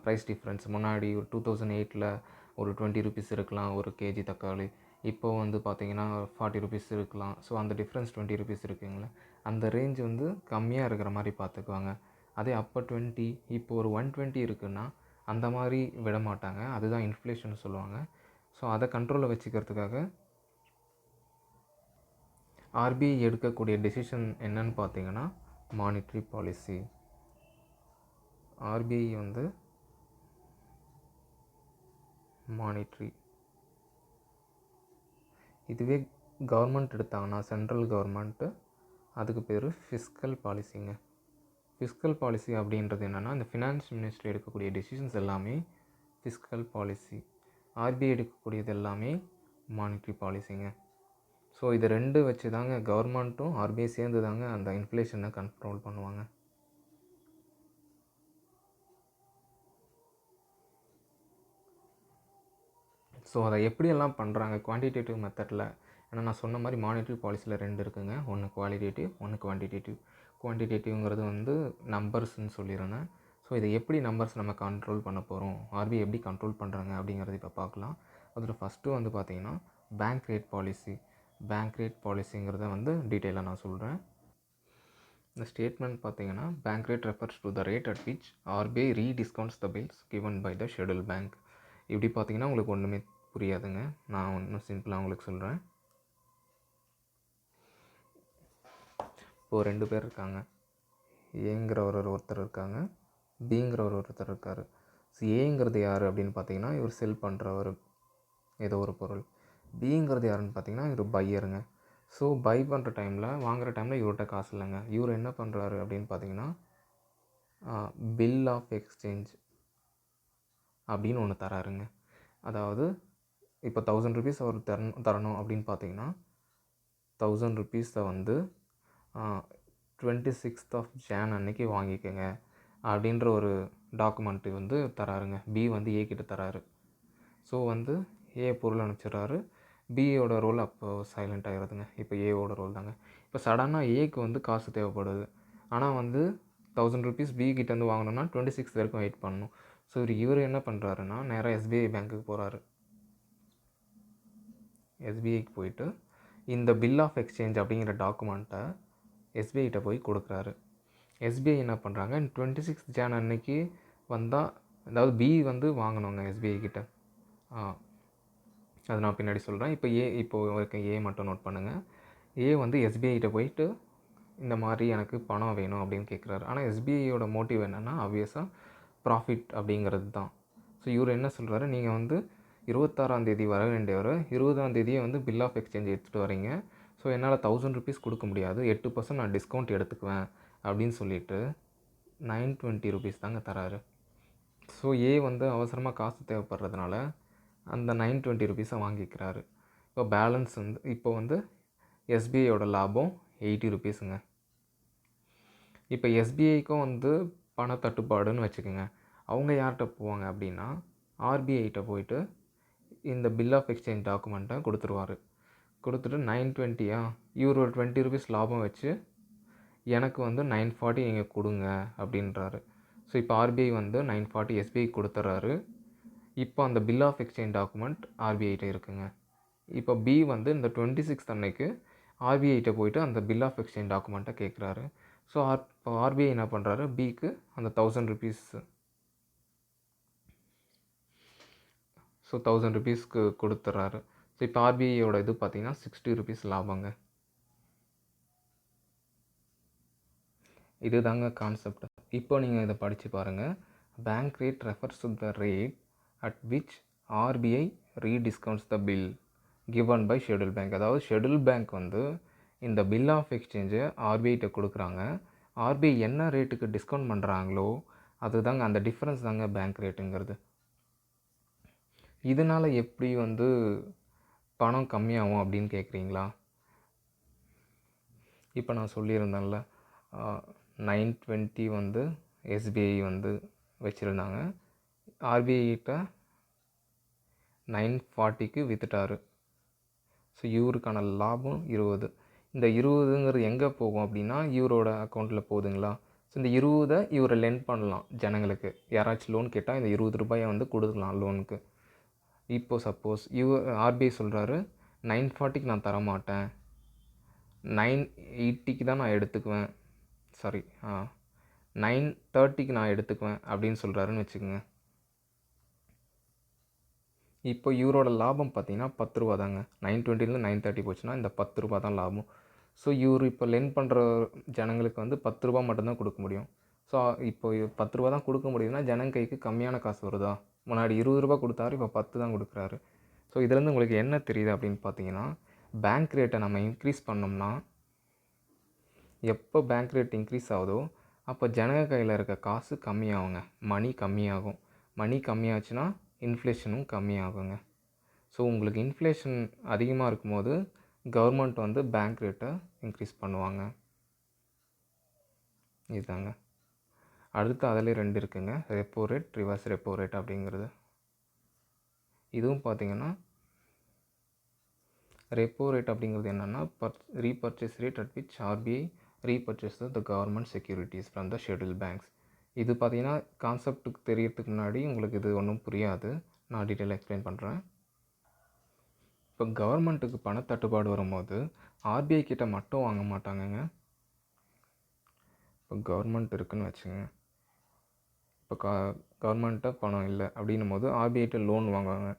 ப்ரைஸ் டிஃப்ரென்ஸ் முன்னாடி ஒரு 2008 ஒரு 20 rupees இருக்கலாம் ஒரு கேஜி தக்காளி. இப்போது வந்து பார்த்திங்கன்னா 40 rupees இருக்கலாம். ஸோ அந்த டிஃப்ரென்ஸ் 20 rupees இருக்குங்களா, அந்த ரேஞ்ச் வந்து கம்மியாக இருக்கிற மாதிரி பார்த்துக்குவாங்க. அதே அப்போ 20 இப்போ ஒரு 120 இருக்குன்னா அந்த மாதிரி விட மாட்டாங்க. அதுதான் இன்ஃப்ளேஷன் சொல்லுவாங்க. ஸோ அதை கண்ட்ரோலில் வச்சுக்கிறதுக்காக ஆர்பிஐ எடுக்கக்கூடிய டெசிஷன் என்னன்னு பார்த்தீங்கன்னா மானிட்ரி பாலிசி. ஆர்பிஐ வந்து மானிட்ரி, இதுவே கவர்மெண்ட் எடுத்தாங்கன்னா சென்ட்ரல் கவர்மெண்ட்டு, அதுக்கு பேர் ஃபிஸ்கல் பாலிசிங்க. ஃபிஸ்கல் பாலிசி அப்படின்றது என்னென்னா, இந்த ஃபினான்ஸ் மினிஸ்ட்ரி எடுக்கக்கூடிய டெசிஷன்ஸ் எல்லாமே ஃபிஸ்கல் பாலிசி. ஆர்பிஐ எடுக்கக்கூடியது எல்லாமே மானிட்ரி பாலிசிங்க. ஸோ இது 2 வச்சு தாங்க கவர்மெண்ட்டும் ஆர்பிஐ சேர்ந்து தாங்க அந்த இன்ஃப்ளேஷனை கண்ட்ரோல் பண்ணுவாங்க. ஸோ அதை எப்படியெல்லாம் பண்ணுறாங்க குவான்டிடேட்டிவ் மெத்தடில், ஏன்னா நான் சொன்ன மாதிரி மானிட்ரி பாலிசியில் 2 இருக்குதுங்க. ஒன்று குவாலிட்டேட்டிவ், ஒன்று குவான்டிடேட்டிவ். குவான்டிடேட்டிவ்ங்கிறது வந்து நம்பர்ஸ்ன்னு சொல்லியிருந்தேன். ஸோ இதை எப்படி நம்பர்ஸ் நம்ம கண்ட்ரோல் பண்ண போகிறோம், ஆர்பிஐ எப்படி கண்ட்ரோல் பண்ணுறாங்க அப்படிங்கிறது இப்போ பார்க்கலாம். அதில் ஃபஸ்ட்டு வந்து பார்த்திங்கன்னா bank rate policy. Bank rate பாலிசிங்கிறத வந்து டீட்டெயிலாக நான் சொல்கிறேன். இந்த ஸ்டேட்மெண்ட் பார்த்தீங்கன்னா, bank rate refers to the rate at which RBI rediscounts the bills given by the schedule bank. இப்படி பார்த்தீங்கன்னா உங்களுக்கு ஒன்றுமே புரியாதுங்க, நான் இன்னும் சிம்பிளாக உங்களுக்கு சொல்கிறேன். இப்போது 2 பேர் இருக்காங்க. ஏங்கிற ஒருத்தர் இருக்காங்க, பிங்கிற ஒருத்தர் இருக்கார். ஸோ ஏங்கிறது யார் அப்படின்னு பார்த்தீங்கன்னா இவர் செல் பண்ணுறவர் ஏதோ ஒரு பொருள். பிங்கிறது யாருன்னு பார்த்தீங்கன்னா இவர் பையருங்க. ஸோ பை பண்ணுற டைமில், வாங்குகிற டைமில் இவர்கிட்ட காசு இல்லைங்க. இவர் என்ன பண்ணுறாரு அப்படின்னு பார்த்தீங்கன்னா பில் ஆஃப் எக்ஸ்சேஞ்ச் அப்படின்னு ஒன்று தராருங்க. அதாவது இப்போ 1000 rupees அவர் தரணும் அப்படின்னு பார்த்தீங்கன்னா 1000 rupees வந்து 26th Jan அன்னைக்கு வாங்கிக்கோங்க அப்படின்ற ஒரு டாக்குமெண்ட்டு வந்து தராருங்க. பி வந்து ஏ கிட்ட தராரு. ஸோ வந்து ஏ பொருள் அனுப்பிச்சிடுறாரு. பியோட ரோல் அப்போ சைலண்ட் ஆகிடுதுங்க. இப்போ ஏவோட ரோல் தாங்க. இப்போ சடனாக ஏக்கு வந்து காசு தேவைப்படுது. ஆனால் வந்து 1000 rupees பி கிட்டேருந்து வாங்கணும்னா 26 வரைக்கும் வெயிட் பண்ணணும். ஸோ இவர் என்ன பண்ணுறாருன்னா நேராக எஸ்பிஐ பேங்க்குக்கு போகிறாரு. எஸ்பிஐக்கு போயிட்டு இந்த பில் ஆஃப் எக்ஸ்சேஞ்ச் அப்படிங்கிற டாக்குமெண்ட்டை எஸ்பிஐகிட்ட போய் கொடுக்குறாரு. எஸ்பிஐ என்ன பண்ணுறாங்க, 26 Jan அன்னைக்கு வந்தால், அதாவது பி வந்து வாங்கணுங்க எஸ்பிஐ கிட்ட. அது நான் பின்னாடி சொல்கிறேன். இப்போ ஏ மட்டும் நோட் பண்ணுங்கள். ஏ வந்து எஸ்பிஐட்ட போயிட்டு இந்த மாதிரி எனக்கு பணம் வேணும் அப்படின்னு கேட்குறாரு. ஆனால் எஸ்பிஐயோட மோட்டிவ் என்னென்னா ஆப்வியஸாக ப்ராஃபிட் அப்படிங்கிறது தான். ஸோ இவர் என்ன சொல்கிறாரு, நீங்கள் வந்து 26ஆந்தேதி வர வேண்டியவர் 20ஆந்தேதியே வந்து பில் ஆஃப் எக்ஸ்சேஞ்ச் எடுத்துகிட்டு வரீங்க. ஸோ என்னால் 1000 ருபீஸ் கொடுக்க முடியாது, 8% நான் டிஸ்கவுண்ட் எடுத்துக்குவேன் அப்படின்னு சொல்லிட்டு 920 ருபீஸ் தாங்க தராரு. ஸோ ஏ வந்து அவசரமாக காசு தேவைப்படுறதுனால அந்த 920 ருபீஸை வாங்கிக்கிறாரு. இப்போ பேலன்ஸ் வந்து இப்போ வந்து எஸ்பிஐயோட லாபம் 80 ருபீஸுங்க. இப்போ எஸ்பிஐக்கும் வந்து பண தட்டுப்பாடுன்னு வச்சுக்கோங்க. அவங்க யார்கிட்ட போவாங்க அப்படின்னா ஆர்பிஐட்ட போயிட்டு இந்த பில் ஆஃப் எக்ஸ்சேஞ்ச் டாக்குமெண்ட்டை கொடுத்துருவார். கொடுத்துட்டு 920 இவர் ஒரு 20 ருபீஸ் லாபம் வச்சு எனக்கு வந்து 940 நீங்கள் கொடுங்க அப்படின்றாரு. ஸோ இப்போ ஆர்பிஐ வந்து 940 எஸ்பிஐ கொடுத்துட்றாரு. இப்போ அந்த பில் ஆஃப் எக்ஸ்சேஞ்ச் டாக்குமெண்ட் ஆர்பிஐட்ட இருக்குங்க. இப்போ பி வந்து இந்த 26 அன்னைக்கு ஆர்பிஐட்ட போயிட்டு அந்த பில் ஆஃப் எக்ஸ்சேஞ்ச் டாக்குமெண்ட்டை கேட்குறாரு. ஸோ இப்போ ஆர்பிஐ என்ன பண்ணுறாரு, பிக்கு அந்த 1000 ருபீஸ் ஸோ 1000 ருபீஸ்க்கு கொடுத்துட்றாரு. ஸோ இப்போ ஆர்பிஐயோட இது பார்த்தீங்கன்னா 60 ருபீஸ் லாபங்க. இது தாங்க கான்செப்ட். இப்போ நீங்கள் இதை படித்து பாருங்கள். Bank rate refers to the rate at which RBI rediscounts the bill given by schedule bank. அதாவது ஷெட்யூல் பேங்க் வந்து இந்த பில் ஆஃப் எக்ஸ்சேஞ்சை ஆர்பிஐட்ட கொடுக்குறாங்க. ஆர்பிஐ என்ன ரேட்டுக்கு டிஸ்கவுண்ட் பண்ணுறாங்களோ அது தாங்க அந்த டிஃப்ரென்ஸ் தாங்க பேங்க் ரேட்டுங்கிறது. இதனால் எப்படி வந்து பணம் கம்மியாகும் அப்படின்னு கேட்குறீங்களா? இப்போ நான் சொல்லியிருந்தேன்ல 920 வந்து எஸ்பிஐ வந்து வச்சுருந்தாங்க. ஆர்பிஐட்ட 940க்கு விற்றுட்டாரு. ஸோ இவருக்கான லாபம் 20. இந்த 20ங்கிறது எங்கே போகும் அப்படின்னா இவரோட அக்கௌண்ட்டில் போகுதுங்களா. ஸோ இந்த 20 இவரை லெண்ட் பண்ணலாம் ஜனங்களுக்கு. யாராச்சும் லோன் கேட்டால் இந்த 20 ரூபாயை வந்து கொடுக்கலாம் லோனுக்கு. இப்போது சப்போஸ் ஆர்பிஐ சொல்கிறாரு 940க்கு நான் தரமாட்டேன், 980க்கு தான் நான் எடுத்துக்குவேன், 930க்கு நான் எடுத்துக்குவேன் அப்படின்னு சொல்கிறாருன்னு வச்சுக்கோங்க. இப்போ இவரோட லாபம் பார்த்தீங்கன்னா 10 ரூபா தாங்க. 920லேருந்து 930 போச்சுன்னா இந்த 10 ரூபா தான் லாபம். ஸோ இவர் இப்போ லெண்ட் பண்ணுற ஜனங்களுக்கு வந்து 10 ரூபா மட்டும்தான் கொடுக்க முடியும். ஸோ இப்போ 10 ரூபா தான் கொடுக்க முடியுதுன்னா ஜனங்க கைக்கு கம்மியான காசு வருதா? முன்னாடி 20 ரூபா கொடுத்தாரு, இப்போ 10 தான் கொடுக்குறாரு. ஸோ இதுலேருந்து உங்களுக்கு என்ன தெரியுது அப்படின்னு பார்த்தீங்கன்னா, பேங்க் ரேட்டை நம்ம இன்க்ரீஸ் பண்ணோம்னா எப்போ பேங்க் ரேட் இன்க்ரீஸ் ஆகுதோ அப்போ ஜனங்க கையில் இருக்க காசு கம்மியாகுங்க, மணி கம்மியாகும். மணி கம்மியாச்சுன்னா இன்ஃப்ளேஷனும் கம்மியாகுங்க. ஸோ உங்களுக்கு இன்ஃப்ளேஷன் அதிகமாக இருக்கும்போது கவர்மெண்ட் வந்து பேங்க் ரேட்டை இன்க்ரீஸ் பண்ணுவாங்க. இதுதாங்க. அடுத்து அதிலே 2 இருக்குங்க, repo rate, reverse repo rate அப்படிங்கிறது. இதுவும் பார்த்திங்கன்னா ரெப்போ ரேட் அப்படிங்கிறது என்னென்னா repurchase rate at which RBI repurchase the government securities from the schedule banks. இது பார்த்திங்கன்னா கான்செப்ட்டுக்கு தெரியறதுக்கு முன்னாடி உங்களுக்கு இது ஒன்றும் புரியாது, நான் டீட்டெயிலாக எக்ஸ்பிளைன் பண்ணுறேன். இப்போ கவர்மெண்ட்டுக்கு பணத்தட்டுப்பாடு வரும்போது ஆர்பிஐ கிட்ட மட்டும் வாங்க மாட்டாங்கங்க. இப்போ கவர்மெண்ட் இருக்குதுன்னு வச்சுங்க. இப்போ கவர்மெண்ட்டை பணம் இல்லை அப்படின்னும் போது ஆர்பிஐட்ட லோன் வாங்குவாங்க.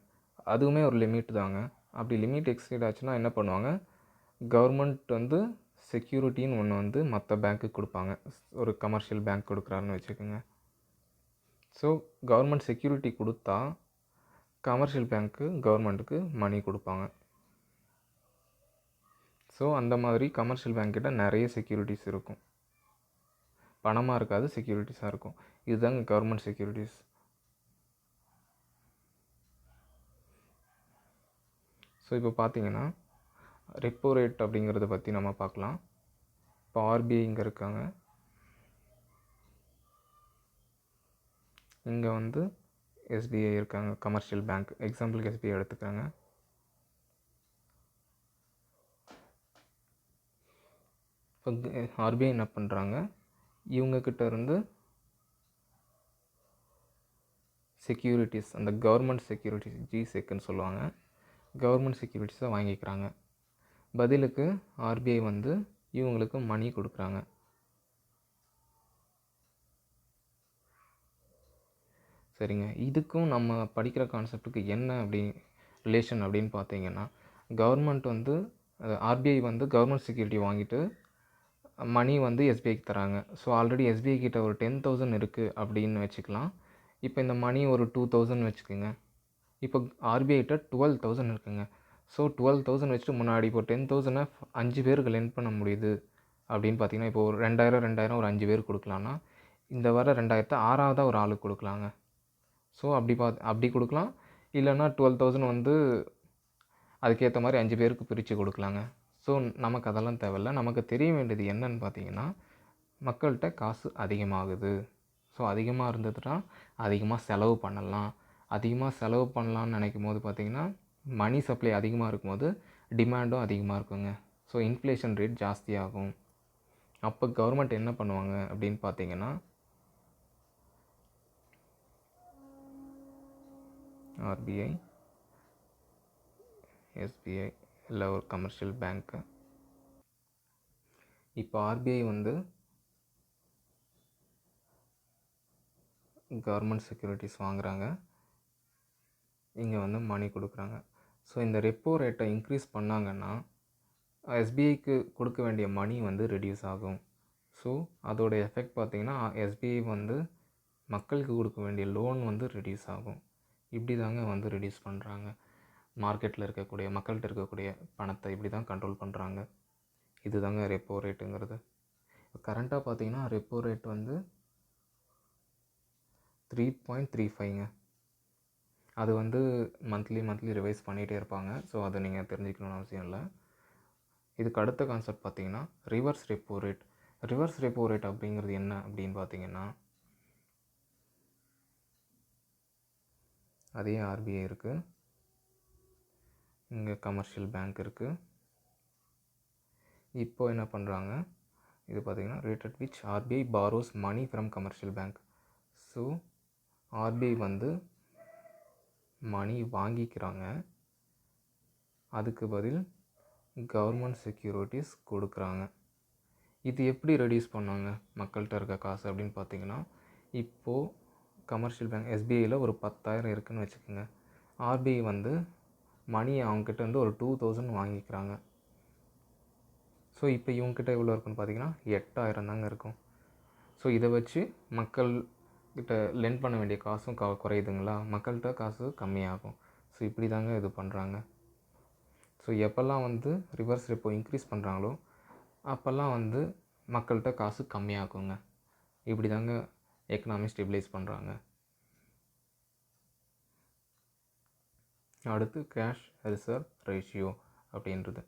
அதுவுமே ஒரு லிமிட் தாங்க. அப்படி லிமிட் எக்ஸீட் ஆச்சுன்னா என்ன பண்ணுவாங்க, கவர்மெண்ட் வந்து செக்யூரிட்டின்னு ஒன்று வந்து மற்ற பேங்க்குக்கு கொடுப்பாங்க. ஒரு கமர்ஷியல் பேங்க் கொடுக்குறாருன்னு வச்சுக்கோங்க. ஸோ கவர்மெண்ட் செக்யூரிட்டி கொடுத்தா கமர்ஷியல் பேங்க்கு கவர்மெண்ட்டுக்கு மணி கொடுப்பாங்க. ஸோ அந்த மாதிரி கமர்ஷியல் பேங்க்கிட்ட நிறைய செக்யூரிட்டிஸ் இருக்கும். பணமாக இருக்காது, செக்யூரிட்டிஸாக இருக்கும். இதுதாங்க கவர்மெண்ட் செக்யூரிட்டிஸ். ஸோ இப்போ பார்த்தீங்கன்னா ரெப்போ ரேட் அப்படிங்கிறத பற்றி நம்ம பார்க்கலாம். இப்போ ஆர்பிஐ இங்கே இருக்காங்க, இங்கே வந்து எஸ்பிஐ இருக்காங்க, கமர்ஷியல் பேங்க். எக்ஸாம்பிளுக்கு எஸ்பிஐ எடுத்துக்காங்க. இப்போ ஆர்பிஐ என்ன பண்ணுறாங்க, இவங்கக்கிட்ட இருந்து செக்யூரிட்டிஸ், அந்த கவர்மெண்ட் செக்யூரிட்டிஸ் ஜிசெக்குன்னு சொல்லுவாங்க, கவர்மெண்ட் செக்யூரிட்டிஸை வாங்கிக்கிறாங்க. பதிலுக்கு ஆர்பிஐ வந்து இவங்களுக்கு மணி கொடுக்குறாங்க. சரிங்க. இதுக்கும் நம்ம படிக்கிற கான்செப்ட்டுக்கு என்ன அப்படி ரிலேஷன் அப்படின்னு பார்த்தீங்கன்னா, கவர்மெண்ட் வந்து ஆர்பிஐ வந்து கவர்மெண்ட் செக்யூரிட்டி வாங்கிட்டு மணி வந்து எஸ்பிஐக்கு தராங்க. ஸோ ஆல்ரெடி எஸ்பிஐ கிட்ட ஒரு 10,000 இருக்குது அப்படின்னு வச்சுக்கலாம். இப்போ இந்த மணி ஒரு 2,000 வச்சுக்கோங்க. இப்போ ஆர்பிஐட்ட 12,000 இருக்குங்க. ஸோ 12,000 வச்சுட்டு முன்னாடி இப்போ 10,000 5 பேருக்கு லெண்ட் பண்ண முடியுது அப்படின்னு பார்த்தீங்கன்னா, இப்போ ஒரு 2,000 ஒரு 5 பேருக்கு கொடுக்கலான்னா, இந்த வர 2,000 6வதா ஒரு ஆளுக்கு கொடுக்கலாங்க. ஸோ அப்படி கொடுக்கலாம். இல்லைன்னா 12,000 வந்து அதுக்கேற்ற மாதிரி 5 பேருக்கு பிரித்து கொடுக்கலாங்க. ஸோ நமக்கு அதெல்லாம் தேவையில்ல. நமக்கு தெரிய வேண்டியது என்னன்னு பார்த்தீங்கன்னா, மக்கள்கிட்ட காசு அதிகமாகுது. ஸோ அதிகமாக இருந்ததுன்னா அதிகமாக செலவு பண்ணலாம். அதிகமாக செலவு பண்ணலான்னு நினைக்கும் போது பார்த்தீங்கன்னா, மணி சப்ளை அதிகமாக இருக்கும்போது டிமாண்டும் அதிகமாக இருக்குங்க. ஸோ இன்ஃப்ளேஷன் ரேட் ஜாஸ்தியாகும். அப்போ கவர்மெண்ட் என்ன பண்ணுவாங்க அப்படின்னு பார்த்தீங்கன்னா, ஆர்பிஐ, எஸ்பிஐ இல்லை ஒரு கமர்ஷியல் பேங்க்கு. இப்போ ஆர்பிஐ வந்து கவர்மெண்ட் செக்யூரிட்டிஸ் வாங்குகிறாங்க, இங்கே வந்து மணி கொடுக்குறாங்க. ஸோ இந்த ரெப்போ ரேட்டை இன்க்ரீஸ் பண்ணாங்கன்னா எஸ்பிஐக்கு கொடுக்க வேண்டிய மணி வந்து ரெடியூஸ் ஆகும். ஸோ அதோடைய எஃபெக்ட் பார்த்திங்கன்னா, எஸ்பிஐ வந்து மக்களுக்கு கொடுக்க வேண்டிய லோன் வந்து ரெடியூஸ் ஆகும். இப்படி தாங்க வந்து ரெடியூஸ் பண்ணுறாங்க. மார்க்கெட்டில் இருக்கக்கூடிய மக்கள்கிட்ட இருக்கக்கூடிய பணத்தை இப்படி தான் கண்ட்ரோல் பண்ணுறாங்க. இது தாங்க ரெப்போ ரேட்டுங்கிறது. கரண்ட்டாக பார்த்தீங்கன்னா ரெப்போ ரேட் வந்து 3.35ங்க. அது வந்து மந்த்லி ரிவைஸ் பண்ணிகிட்டே இருப்பாங்க. ஸோ அதை நீங்கள் தெரிஞ்சுக்கணும்னு அவசியம் இல்லை. இதுக்கு அடுத்த கான்செப்ட் பார்த்தீங்கன்னா reverse repo rate. Reverse repo rate அப்படிங்கிறது என்ன அப்படின்னு பார்த்தீங்கன்னா, அதே ஆர்பிஐ இருக்குது, இங்கே கமர்ஷியல் பேங்க் இருக்குது. இப்போ என்ன பண்ணுறாங்க, இது பார்த்தீங்கன்னா rate at which RBI borrows money from commercial bank. So RBI வந்து மணி வாங்கிக்கிறாங்க, அதுக்கு பதில் கவர்மெண்ட் செக்யூரிட்டிஸ் கொடுக்குறாங்க. இது எப்படி ரெடியூஸ் பண்ணாங்க மக்கள்கிட்ட இருக்க காசு அப்படின்னு பார்த்தீங்கன்னா, இப்போது கமர்ஷியல் பேங்க் எஸ்பிஐயில் ஒரு 10,000 இருக்குதுன்னு வச்சுக்கோங்க. ஆர்பிஐ வந்து மணி அவங்கக்கிட்ட வந்து ஒரு 2,000 வாங்கிக்கிறாங்க. ஸோ இப்போ இவங்ககிட்ட எவ்வளோ இருக்குன்னு பார்த்தீங்கன்னா 8,000 தாங்க இருக்கும். ஸோ இதை வச்சு மக்கள்கிட்ட லெண்ட் பண்ண வேண்டிய காசும் குறையுதுங்களா, மக்கள்கிட்ட காசு கம்மியாகும். ஸோ இப்படி தாங்க இது பண்ணுறாங்க. ஸோ எப்போல்லாம் வந்து ரிவர்ஸ் ரெப்போ இன்க்ரீஸ் பண்ணுறாங்களோ அப்போல்லாம் வந்து மக்கள்கிட்ட காசு கம்மியாகுங்க. இப்படி தாங்க எக்கனாமி ஸ்டெபிலைஸ் பண்ணுறாங்க. அடுத்து கேஷ் ரிசர்வ் ரேஷியோ அப்படின்றது.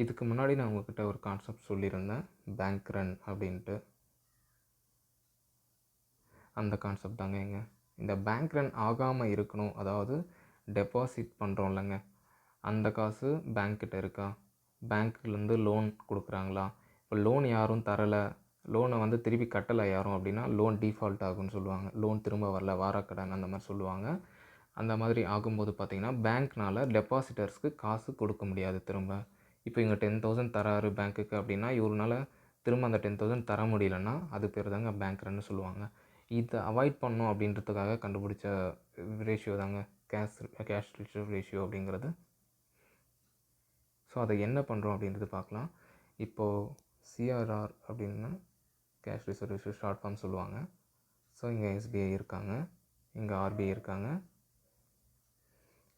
இதுக்கு முன்னாடி நான் உங்கள்கிட்ட ஒரு கான்செப்ட் சொல்லியிருந்தேன், பேங்க் ரன் அப்படின்ட்டு. அந்த கான்செப்ட் தாங்க எங்க இந்த பேங்க் ரன் ஆகாமல் இருக்கணும். அதாவது டெபாசிட் பண்ணுறோம் இல்லைங்க, அந்த காசு பேங்க்கிட்ட இருக்கா, பேங்க்லேருந்து லோன் கொடுக்குறாங்களா, இப்போ லோன் யாரும் தரலை, லோனை வந்து திருப்பி கட்டலை யாரும் அப்படின்னா லோன் டிஃபால்ட் ஆகும்னு சொல்லுவாங்க. லோன் திரும்ப வரல, வாராக்கடன் அந்த மாதிரி சொல்லுவாங்க. அந்த மாதிரி ஆகும்போது பார்த்திங்கன்னா பேங்க்னால் டெபாசிட்டர்ஸ்க்கு காசு கொடுக்க முடியாது திரும்ப. இப்போ இங்கே 10,000 தராரு பேங்க்குக்கு அப்படின்னா இவரால் திரும்ப அந்த 10,000 தர முடியலன்னா அது பேர் தாங்க பேங்க் ரன்னு சொல்லுவாங்க. இதை அவாய்ட் பண்ணணும் அப்படின்றதுக்காக கண்டுபிடிச்ச ரேஷியோ தாங்க கேஷ் ரிசர்வ் ரேஷியோ அப்படிங்கிறது. ஸோ அதை என்ன பண்ணுறோம் அப்படின்றது பார்க்கலாம். இப்போது சிஆர்ஆர் அப்படின்னா cash reserve ratio short form சொல்லுவாங்க. ஸோ இங்கே எஸ்பிஐ இருக்காங்க, இங்கே ஆர்பிஐ இருக்காங்க.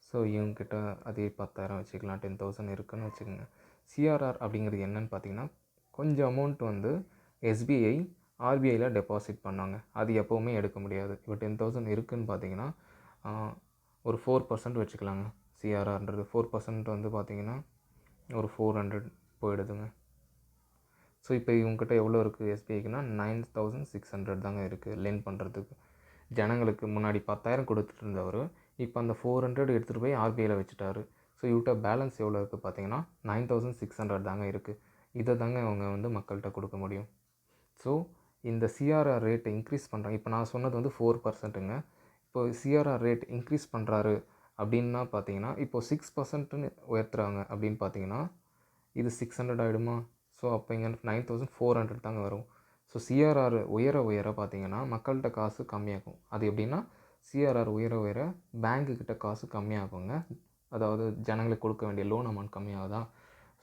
ஸோ இவங்ககிட்ட அதே 10,000 வச்சுக்கலாம், 10,000 இருக்குதுன்னு வச்சுக்கோங்க. சிஆர்ஆர் அப்படிங்கிறது என்னன்னு பார்த்தீங்கன்னா, கொஞ்சம் அமௌண்ட் வந்து எஸ்பிஐ ஆர்பிஐயில் டெபாசிட் பண்ணாங்க, அது எப்போவுமே எடுக்க முடியாது. இப்போ 10,000 இருக்குதுன்னு பார்த்தீங்கன்னா ஒரு 4% வச்சுக்கலாங்க. சிஆர்ஆர்ன்றது 4% வந்து பார்த்திங்கன்னா ஒரு 400 போயிடுதுங்க. ஸோ இப்போ இவங்ககிட்ட எவ்வளோ இருக்குது எஸ்பிஐக்குன்னா 9,600 தாங்க இருக்குது லெண்ட் பண்ணுறதுக்கு. ஜனங்களுக்கு முன்னாடி 10,000 கொடுத்துட்டு இருந்தவர் இப்போ அந்த 400 எடுத்துகிட்டு போய் ஆர்பிஐயில் வச்சுட்டாரு. ஸோ இவர்கிட்ட பேலன்ஸ் எவ்வளோ இருக்குது பார்த்தீங்கன்னா 9,600 தாங்க இருக்குது. இதை தாங்க அவங்க வந்து மக்கள்கிட்ட கொடுக்க முடியும். ஸோ இந்த சிஆர்ஆர் ரேட்டை இன்க்ரீஸ் பண்ணுறாங்க. இப்போ நான் சொன்னது வந்து 4%ங்க. இப்போ சிஆர்ஆர் ரேட் இன்க்ரீஸ் பண்ணுறாரு அப்படின்னா பார்த்தீங்கன்னா இப்போ 6%ன்னு உயர்த்துறாங்க அப்படின்னு பார்த்தீங்கன்னா இது 600 ஆகிடுமா. ஸோ அப்போ இங்கே 9,400 தாங்க வரும். ஸோ சிஆர்ஆர் உயர பார்த்தீங்கன்னா மக்கள்கிட்ட காசு கம்மியாகும். அது எப்படின்னா சிஆர்ஆர் உயர பேங்க்குக்கிட்ட காசு கம்மியாகுங்க, அதாவது ஜனங்களுக்கு கொடுக்க வேண்டிய லோன் அமௌண்ட் கம்மியாகுதா?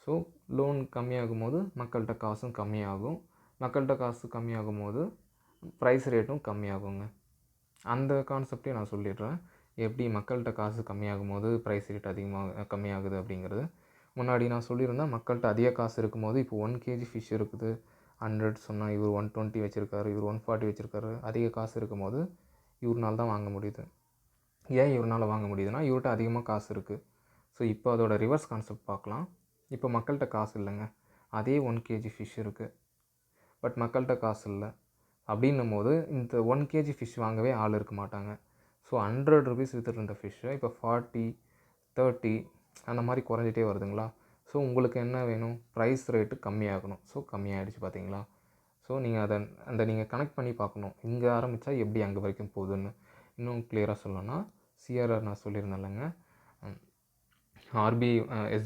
ஸோ லோன் கம்மியாகும் போது மக்கள்கிட்ட காசும் கம்மியாகும். மக்கள்கிட்ட காசு கம்மியாகும் போது ப்ரைஸ் ரேட்டும் கம்மியாகுங்க. அந்த கான்செப்டையும் நான் சொல்லிடுறேன். எப்படி மக்கள்கிட்ட காசு கம்மியாகும் போது ப்ரைஸ் ரேட் கம்மியாகுது அப்படிங்கிறது. முன்னாடி நான் சொல்லியிருந்தேன், மக்கள்கிட்ட அதிக காசு இருக்கும்போது இப்போ 1 கேஜி ஃபிஷ் இருக்குது 100 சொன்னால் இவர் 120 வச்சுருக்காரு, இவர் 140 வச்சுருக்காரு. அதிக காசு இருக்கும்போது இவர்னால தான் வாங்க முடியுது. ஏன் இவரால் வாங்க முடியுதுன்னா, இவர்கிட்ட அதிகமாக காசு இருக்குது. ஸோ இப்போ அதோட ரிவர்ஸ் கான்செப்ட் பார்க்கலாம். இப்போ மக்கள்கிட்ட காசு இல்லைங்க, அதே 1 கேஜி ஃபிஷ் இருக்குது, பட் மக்கள்கிட்ட காசு இல்லை. அப்படின்னும் போது இந்த 1 கேஜி ஃபிஷ் வாங்கவே ஆள் இருக்க மாட்டாங்க. ஸோ 100 ருபீஸ் விற்றுட்டு இருந்த ஃபிஷ்ஷை இப்போ 40, 30 அந்த மாதிரி குறைஞ்சிட்டே வருதுங்களா? ஸோ உங்களுக்கு என்ன வேணும்? ப்ரைஸ் ரேட்டு கம்மியாகணும். ஸோ கம்மியாகிடுச்சு பார்த்தீங்களா? ஸோ நீங்கள் அந்த நீங்கள் கனெக்ட் பண்ணி பார்க்கணும், இங்கே ஆரம்பித்தா எப்படி அங்கே வரைக்கும் போகுதுன்னு. இன்னும் கிளியராக சொல்லணும்னா, சிஆர்ஆர் நான் சொல்லியிருந்தேன்லங்க, ஆர்பிஐ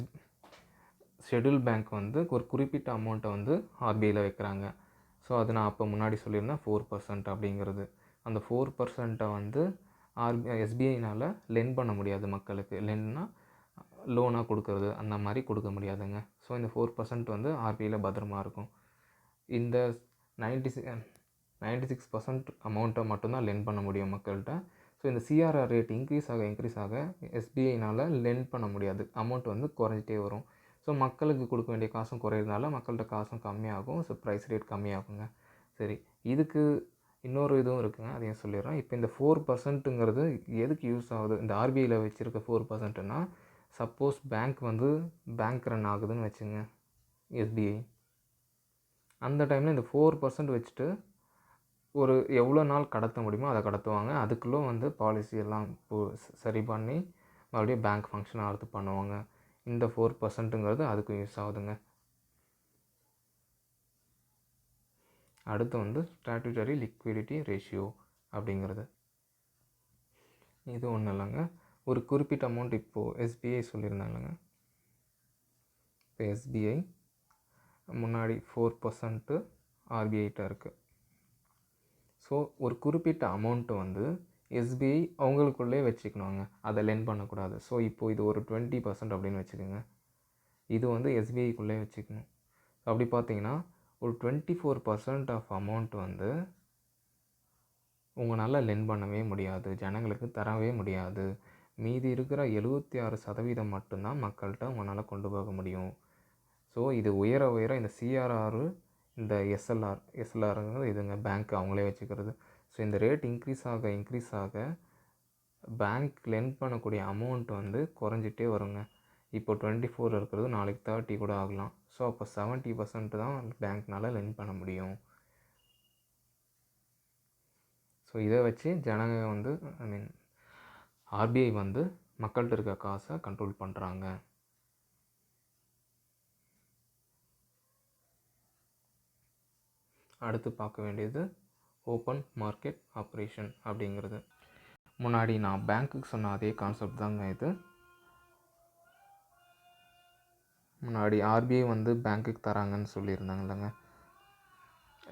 ஷெட்யூல் பேங்க் வந்து ஒரு குறிப்பிட்ட அமௌண்ட்டை வந்து ஆர்பிஐயில் வைக்கிறாங்க. ஸோ அது நான் அப்போ முன்னாடி சொல்லியிருந்தேன் 4% அப்படிங்கிறது. அந்த 4%-ஐ வந்து எஸ்பிஐனால் லென் பண்ண முடியாது மக்களுக்கு. லென்னா லோனாக கொடுக்கறது, அந்த மாதிரி கொடுக்க முடியாதுங்க. ஸோ இந்த 4% வந்து ஆர்பிஐயில் பத்திரமா இருக்கும். இந்த 96% அமௌண்ட்டை மட்டும்தான் லென் பண்ண முடியும் மக்கள்கிட்ட. ஸோ இந்த சிஆர்ஆர் ரேட் இன்க்ரீஸ் ஆக எஸ்பிஐனால் லென் பண்ண முடியாது, அமௌண்ட் வந்து குறைஞ்சிட்டே வரும். ஸோ மக்களுக்கு கொடுக்க வேண்டிய காசும் குறையிறதுனால மக்கள்கிட்ட காசும் கம்மியாகும். ஸோ ப்ரைஸ் ரேட் கம்மியாகுங்க. சரி, இதுக்கு இன்னொரு இதுவும் இருக்குங்க, அதையும் சொல்லிடுறேன். இப்போ இந்த 4%ங்கிறது எதுக்கு யூஸ் ஆகுது? இந்த ஆர்பிஐயில் வச்சுருக்க 4%னா, சப்போஸ் பேங்க் வந்து பேங்க் ரன் ஆகுதுன்னு வச்சுங்க, எஸ்பிஐ, அந்த டைமில் இந்த 4% வச்சுட்டு ஒரு எவ்வளோ நாள் கடத்த முடியுமோ அதை கடத்துவாங்க. அதுக்குள்ளே வந்து பாலிசி எல்லாம் சரி பண்ணி மறுபடியும் பேங்க் ஃபங்க்ஷன் ஆகிறது பண்ணுவாங்க. இந்த 4%ங்கிறது அதுக்கு யூஸ் ஆகுதுங்க. அடுத்து வந்து ஸ்டாட்யூட்டரி லிக்விடிட்டி ரேஷியோ அப்படிங்கிறது. இது ஒன்றும் இல்லைங்க, ஒரு குறிப்பிட்ட அமௌண்ட் இப்போது எஸ்பிஐ சொல்லியிருந்தாங்க. இப்போ எஸ்பிஐ முன்னாடி 4% ஆர்பிஐட்ட இருக்குது. ஸோ ஒரு குறிப்பிட்ட அமௌண்ட்டு வந்து எஸ்பிஐ அவங்களுக்குள்ளே வச்சுக்கணுங்க, அதை லென் பண்ணக்கூடாது. ஸோ இப்போது இது ஒரு 20% அப்படின்னு வச்சுக்கோங்க, இது வந்து எஸ்பிஐக்குள்ளே வச்சுக்கணும். அப்படி பார்த்தீங்கன்னா ஒரு 24% ஆஃப் அமௌண்ட் வந்து உங்களால் லென் பண்ணவே முடியாது, ஜனங்களுக்கு தரவே முடியாது. மீதி இருக்கிற 76% மட்டும்தான் மக்கள்கிட்ட உங்களால் கொண்டு போக முடியும். ஸோ இது உயர உயர இந்த சிஆர்ஆர், இந்த எஸ்எல்ஆருங்கிறது இதுங்க பேங்க் அவங்களே வச்சுக்கிறது. ஸோ இந்த ரேட் இன்க்ரீஸ் ஆக பேங்க் லென் பண்ணக்கூடிய அமௌண்ட் வந்து குறைஞ்சிட்டே வருங்க. இப்போ 24 இருக்கிறது நாளைக்கு 30 கூட ஆகலாம். ஸோ அப்போ 70% தான் பேங்க்னால் லென் பண்ண முடியும். ஸோ இதை வச்சு ஜனங்க வந்து ஆர்பிஐ வந்து மக்கள்கிட்ட இருக்க காசை கண்ட்ரோல் பண்ணுறாங்க. அடுத்து பார்க்க வேண்டியது ஓப்பன் மார்க்கெட் ஆப்ரேஷன் அப்படிங்கிறது. முன்னாடி நான் பேங்க்குக்கு சொன்ன அதே கான்செப்ட் தாங்க இது. முன்னாடி ஆர்பிஐ வந்து பேங்க்குக்கு தராங்கன்னு சொல்லியிருந்தாங்க இல்லைங்க,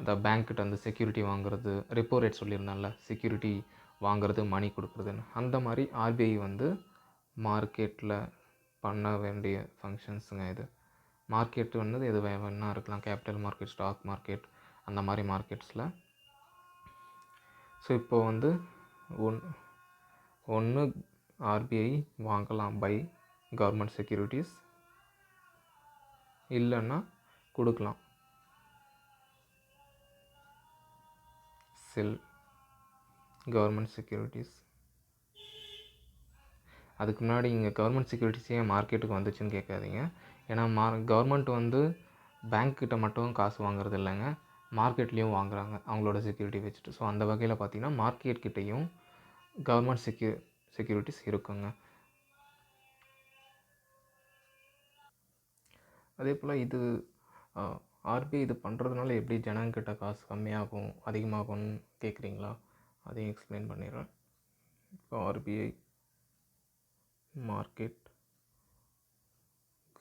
இந்த பேங்க்கிட்ட வந்து செக்யூரிட்டி வாங்குறது, ரெப்போ ரேட் சொல்லியிருந்தாங்கல்ல, செக்யூரிட்டி வாங்குறது, மணி கொடுக்குறதுன்னு. அந்த மாதிரி ஆர்பிஐ வந்து மார்க்கெட்டில் பண்ண வேண்டிய ஃபங்க்ஷன்ஸுங்க இது. மார்க்கெட்டு வந்து எது வேணா இருக்கலாம், கேபிட்டல் மார்க்கெட், ஸ்டாக் மார்க்கெட், அந்த மாதிரி மார்க்கெட்ஸில். ஸோ இப்போ வந்து ஒன்று ஆர்பிஐ வாங்கலாம் பை கவர்மெண்ட் செக்யூரிட்டிஸ், இல்லைன்னா கொடுக்கலாம் செல் கவர்மெண்ட் செக்யூரிட்டிஸ். அதுக்கு முன்னாடி இங்கே கவர்மெண்ட் செக்யூரிட்டிஸ் ஏன் மார்க்கெட்டுக்கு வந்துச்சுன்னு கேட்காதீங்க. ஏன்னா கவர்மெண்ட் வந்து பேங்க்கிட்ட மட்டும் காசு வாங்குறது இல்லைங்க, மார்க்கெட்லேயும் வாங்குறாங்க அவங்களோட செக்யூரிட்டி வச்சுட்டு. ஸோ அந்த வகையில் பார்த்திங்கன்னா மார்க்கெட்கிட்டையும் கவர்மெண்ட் செக்யூரிட்டிஸ் இருக்குங்க. அதே போல் இது ஆர்பிஐ இது பண்ணுறதுனால எப்படி ஜனங்கிட்ட காசு கம்மியாகும் அதிகமாகும்னு கேட்குறீங்களா? அதையும் எக்ஸ்பிளைன் பண்ணிடுறேன். இப்போ ஆர்பிஐ மார்க்கெட்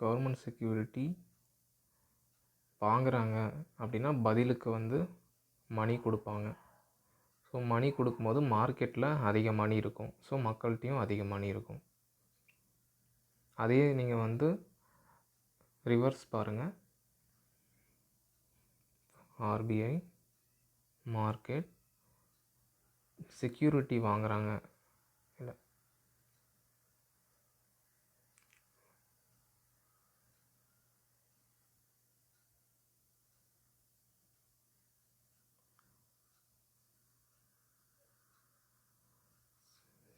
கவர்மெண்ட் செக்யூரிட்டி வாங்குறாங்க அப்படின்னா பதிலுக்கு வந்து மணி கொடுப்பாங்க. ஸோ மணி கொடுக்கும்போது மார்க்கெட்டில் அதிக மணி இருக்கும், ஸோ மக்கள்கிட்டையும் அதிக மணி இருக்கும். அதையே நீங்கள் வந்து ரிவர்ஸ் பாருங்கள். ஆர்பிஐ மார்க்கெட் செக்யூரிட்டி வாங்குகிறாங்க, இல்லை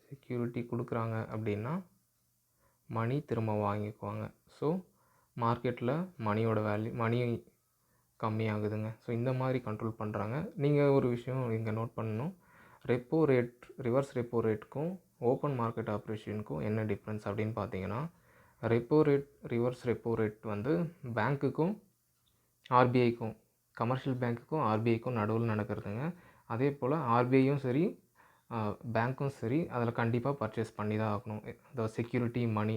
செக்யூரிட்டி கொடுக்குறாங்க அப்படின்னா மணி திரும்ப வாங்கிக்குவாங்க. ஸோ மார்க்கெட்டில் மணியோட வேல்யூ மணி கம்மியாகுதுங்க. ஸோ இந்த மாதிரி கண்ட்ரோல் பண்ணுறாங்க. நீங்கள் ஒரு விஷயம் இங்கே நோட் பண்ணணும். ரெப்போ ரேட், ரிவர்ஸ் ரெப்போ ரேட்டுக்கும் ஓப்பன் மார்க்கெட் ஆப்ரேஷனுக்கும் என்ன டிஃப்ரென்ஸ் அப்படின்னு பார்த்தீங்கன்னா, repo rate, reverse repo rate வந்து பேங்க்குக்கும் ஆர்பிஐக்கும், கமர்ஷியல் பேங்க்குக்கும் ஆர்பிஐக்கும் நடுவில் நடக்கிறதுங்க. அதே போல் ஆர்பிஐயும் சரி பேங்க்கும் சரி அதில் கண்டிப்பாக பர்ச்சேஸ் பண்ணி தான் ஆகணும். அதாவது செக்யூரிட்டி மணி,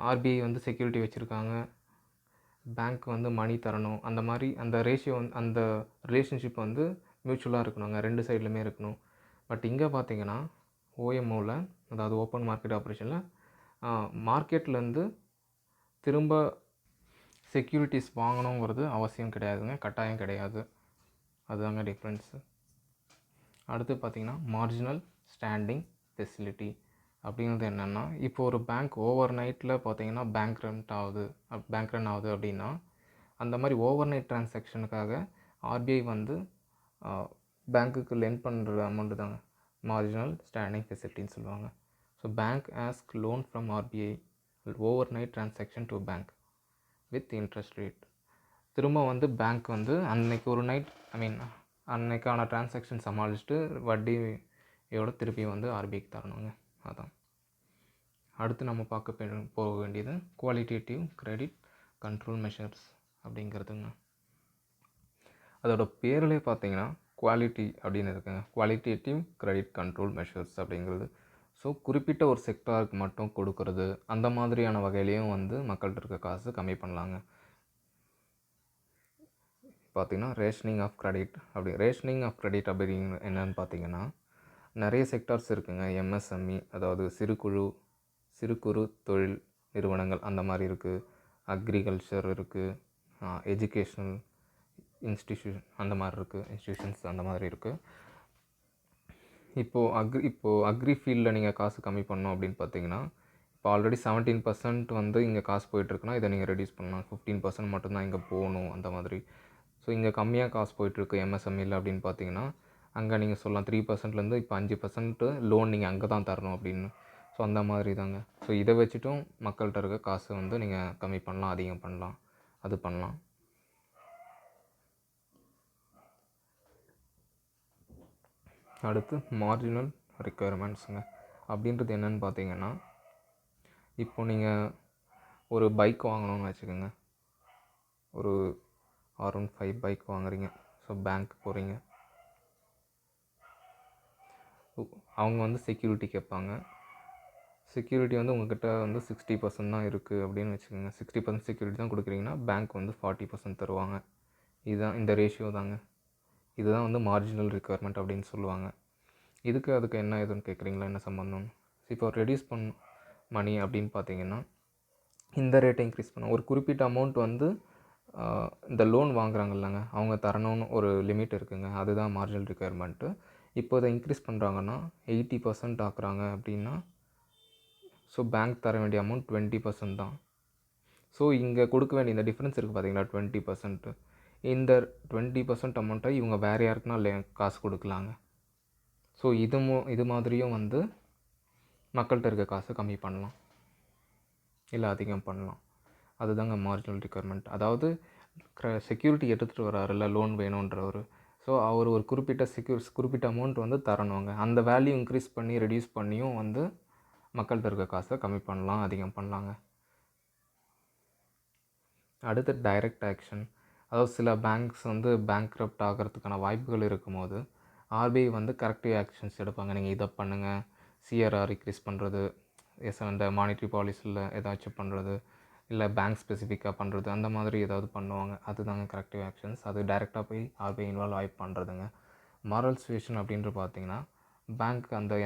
ஆர்பிஐ வந்து செக்யூரிட்டி வச்சுருக்காங்க, பேங்க் வந்து மணி தரணும். அந்த மாதிரி அந்த ரேஷியோ வந்து அந்த ரிலேஷன்ஷிப் வந்து மியூச்சுவலாக இருக்கணுங்க, ரெண்டு சைட்லையுமே இருக்கணும். பட் இங்கே பார்த்தீங்கன்னா ஓஎம்ஓவில், அதாவது ஓப்பன் மார்க்கெட் ஆப்ரேஷனில் மார்க்கெட்லேருந்து திரும்ப செக்யூரிட்டிஸ் வாங்கணுங்கிறது அவசியம் கிடையாதுங்க, கட்டாயம் கிடையாது. அதுதாங்க டிஃப்ரென்ஸு. அடுத்து பார்த்திங்கன்னா மார்ஜினல் ஸ்டாண்டிங் ஃபெசிலிட்டி அப்படிங்கிறது என்னென்னா, இப்போ ஒரு பேங்க் ஓவர் நைட்டில் பார்த்திங்கன்னா பேங்க் ரன் ஆகுது அப்படின்னா, அந்த மாதிரி ஓவர் நைட் ட்ரான்சாக்ஷனுக்காக ஆர்பிஐ வந்து பேங்க்குக்கு லெண்ட் பண்ணுற அமௌண்ட்டு தாங்க மார்ஜினல் ஸ்டாண்டிங் ஃபெசிலிட்டின்னு சொல்லுவாங்க. So bank ask loan from RBI over night transaction to bank with interest rate. திரும்ப வந்து பேங்க் வந்து அன்னைக்கு ஒரு நைட் அன்னைக்கான ட்ரான்சாக்ஷன் சமாளிச்சுட்டு வட்டியோட திருப்பி வந்து ஆர்பிஐக்கு தரணுங்க. அதான் அடுத்து நம்ம போக வேண்டியது குவாலிட்டேட்டிவ் கிரெடிட் கண்ட்ரோல் மெஷர்ஸ் அப்படிங்கிறதுங்க. அதோட பேரிலே பார்த்தீங்கன்னா குவாலிட்டி அப்படின்னு இருக்குங்க, குவாலிட்டேட்டிவ் கிரெடிட் கண்ட்ரோல் மெஷர்ஸ் அப்படிங்கிறது. ஸோ குறிப்பிட்ட ஒரு செக்டாருக்கு மட்டும் கொடுக்கறது, அந்த மாதிரியான வகையிலையும் வந்து மக்கள்கிட்ட இருக்க காசு கம்மி பண்ணலாங்க. பார்த்திங்கன்னா ரேஷனிங் ஆஃப் கிரெடிட் அப்படிங்கிற என்னென்னு பார்த்தீங்கன்னா, நிறைய செக்டார்ஸ் இருக்குங்க. எம்எஸ்எம்இ, அதாவது சிறு குறு தொழில் நிறுவனங்கள் அந்த மாதிரி இருக்குது. அக்ரிகல்ச்சர் இருக்குது, எஜுகேஷ்னல் இன்ஸ்டியூஷன்ஸ் அந்த மாதிரி இருக்குது. இப்போது அக்ரி ஃபீல்டில் நீங்கள் காசு கம்மி பண்ணணும் அப்படின்னு பார்த்தீங்கன்னா, இப்போ ஆல்ரெடி 17% வந்து இங்கே காசு போயிட்டுருக்குன்னா இதை நீங்கள் ரெடியூஸ் பண்ணலாம். 15% மட்டும்தான் இங்கே போகணும் அந்த மாதிரி. ஸோ இங்கே கம்மியாக காசு போயிட்டுருக்கு எம்எஸ்எம்இயில் அப்படின்னு பார்த்தீங்கன்னா, அங்கே நீங்கள் சொல்லலாம் 3%லேருந்து இப்போ 5% லோன் நீங்கள் அங்கே தான் தரணும் அப்படின்னு. ஸோ அந்த மாதிரி தாங்க. ஸோ இதை வச்சுட்டும் மக்கள்கிட்ட இருக்க காசு வந்து நீங்கள் கம்மி பண்ணலாம், அதிகம் பண்ணலாம், அது பண்ணலாம். அடுத்து மார்ஜினல் ரெக்குயர்மெண்ட்ஸுங்க அப்படின்றது என்னென்னு பார்த்தீங்கன்னா, இப்போ நீங்கள் ஒரு பைக் வாங்கணும்னு வச்சுக்கோங்க, ஒரு R15 பைக் வாங்குறீங்க. ஸோ பேங்க் போகிறீங்க, அவங்க வந்து செக்யூரிட்டி கேட்பாங்க. செக்யூரிட்டி வந்து உங்கள்கிட்ட வந்து 60% தான் இருக்குது அப்படின்னு வச்சுக்கோங்க. 60% செக்யூரிட்டி தான் கொடுக்குறீங்கன்னா பேங்க் வந்து 40% தருவாங்க. இதுதான் இந்த ரேஷியோ தாங்க. இதுதான் வந்து மார்ஜினல் ரெக்குயர்மெண்ட் அப்படின்னு சொல்லுவாங்க. அதுக்கு என்ன ஏதுன்னு கேட்குறீங்களா, என்ன சம்மந்தம்? இப்போ ரெடியூஸ் மணி அப்படின்னு பார்த்தீங்கன்னா, இந்த ரேட்டை இன்க்ரீஸ் பண்ண ஒரு குறிப்பிட்ட அமௌண்ட் வந்து இந்த லோன் வாங்குறாங்கல்லங்க, அவங்க தரணும்னு ஒரு லிமிட் இருக்குங்க. அதுதான் மார்ஜினல் ரெக்குயர்மெண்ட்டு. இப்போ இதை இன்க்ரீஸ் பண்ணுறாங்கன்னா 80% ஆக்குறாங்க அப்படின்னா, ஸோ பேங்க் தர வேண்டிய அமௌண்ட் 20% தான். ஸோ இங்கே கொடுக்க வேண்டிய இந்த டிஃப்ரென்ஸ் இருக்குது பார்த்தீங்களா, 20%. இந்த 20% அமௌண்ட்டை இவங்க வேறு யாருக்குன்னா காசு கொடுக்கலாங்க. ஸோ இது மாதிரியும் வந்து மக்கள்கிட்ட இருக்க காசை கம்மி பண்ணலாம், இல்லை அதிகம் பண்ணலாம். அதுதாங்க மார்ஜினல் ரெக்குயர்மெண்ட். அதாவது செக்யூரிட்டி எடுத்துகிட்டு வராருல்ல லோன் வேணுன்றவர், ஸோ அவர் ஒரு குறிப்பிட்ட அமௌண்ட் வந்து தரணுங்க. அந்த வேல்யூ இன்க்ரீஸ் பண்ணி ரெடியூஸ் பண்ணியும் வந்து மக்கள்கிட்ட இருக்க காசை கம்மி பண்ணலாம், அதிகம் பண்ணலாங்க. அடுத்து டைரக்ட் ஆக்ஷன். அதாவது சில பேங்க்ஸ் வந்து பேங்க்ரப்ட் ஆகிறதுக்கான வாய்ப்புகள் இருக்கும்போது ஆர்பிஐ வந்து கரெக்டிவ் ஆக்ஷன்ஸ் எடுப்பாங்க. நீங்கள் இதை பண்ணுங்கள், சிஆர்ஆர் இன்க்ரீஸ் பண்ணுறது, அந்த மானிட்ரி பாலிசியில் ஏதாச்சும் பண்ணுறது, இல்லை பேங்க் ஸ்பெசிஃபிக்காக பண்ணுறது, அந்த மாதிரி ஏதாவது பண்ணுவாங்க. அதுதாங்க கரெக்டிவ் ஆக்ஷன்ஸ். அது டைரெக்டாக போய் ஆர்பிஐ இன்வால்வ் ஆகி பண்ணுறதுங்க. மாரல் சுவேஷன் அப்படின்ட்டு பார்த்தீங்கன்னா,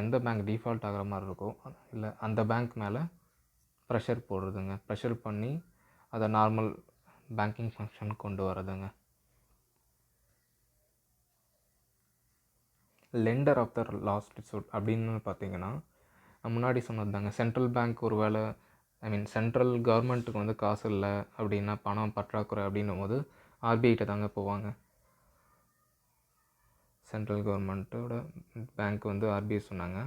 எந்த பேங்க் டிஃபால்ட் ஆகிற மாதிரி இருக்கோ, இல்லை அந்த பேங்க் மேலே ப்ரெஷர் போடுறதுங்க. ப்ரெஷர் பண்ணி அதை நார்மல் பேங்கிங் ஃபங்க்ஷன் கொண்டு வரதுங்க. Lender of the last resort அப்படின்னு பார்த்தீங்கன்னா முன்னாடி சொன்னது தாங்க. சென்ட்ரல் பேங்க் ஒரு வேளை சென்ட்ரல் கவர்மெண்ட்டுக்கு வந்து காசு இல்லை அப்படின்னா, பணம் பற்றாக்குறை அப்படின்னும் போது ஆர்பிஐட்ட தாங்க போவாங்க. சென்ட்ரல் கவர்மெண்ட்டோட பேங்க் வந்து ஆர்பிஐ சொன்னாங்க,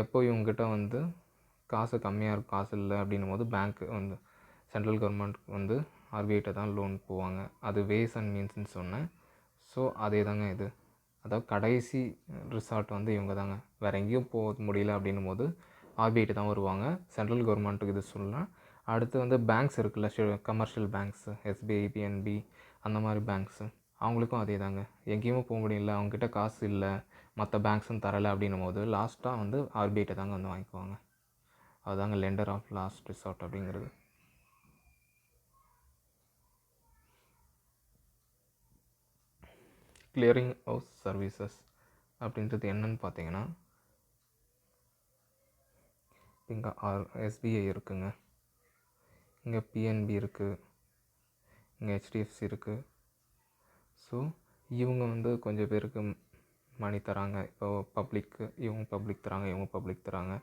எப்போ இவங்ககிட்ட வந்து காசு கம்மியாக இருக்கும், காசு இல்லை அப்படின்னும் போது பேங்க்கு வந்து சென்ட்ரல் கவர்மெண்ட்க்கு வந்து ஆர்பிஐட்ட தான் லோன் போவாங்க. அது வேஸ் அண்ட் மீன்ஸ்னு சொன்னேன். ஸோ அதே தாங்க இது. அதாவது கடைசி ரிசார்ட் வந்து இவங்க தாங்க. வேறு எங்கேயும் போக முடியல அப்படின்னும் போது ஆர்பிஐட்ட தான் வருவாங்க. சென்ட்ரல் கவர்மெண்ட்டுக்கு இது சொல்லலாம். அடுத்து வந்து பேங்க்ஸ் இருக்குல்ல, கமர்ஷியல் பேங்க்ஸு, எஸ்பிஐ, பிஎன்பி அந்த மாதிரி பேங்க்ஸு, அவங்களுக்கும் அதே தாங்க. எங்கேயுமே போக முடியல, அவங்ககிட்ட காசு இல்லை, மற்ற பேங்க்ஸும் தரலை அப்படின்னும் போது லாஸ்ட்டாக வந்து ஆர்பிஐட்ட தாங்க வந்து வாங்கிக்குவாங்க. அதுதாங்க லெண்டர் ஆஃப் லாஸ்ட் ரிசார்ட் அப்படிங்கிறது. கிளியரிங் ஹவுஸ் சர்வீசஸ் அப்படின்றது என்னன்னு பார்த்தீங்கன்னா, இங்கே எஸ்பிஐ இருக்குங்க, இங்கே பிஎன்பி இருக்குது, இங்கே ஹெச்டிஎஃப்சி இருக்குது. ஸோ இவங்க வந்து கொஞ்சம் பேருக்கு மணி தராங்க. இப்போ பப்ளிக்கு இவங்க பப்ளிக் தராங்க, இவங்க பப்ளிக் தராங்க.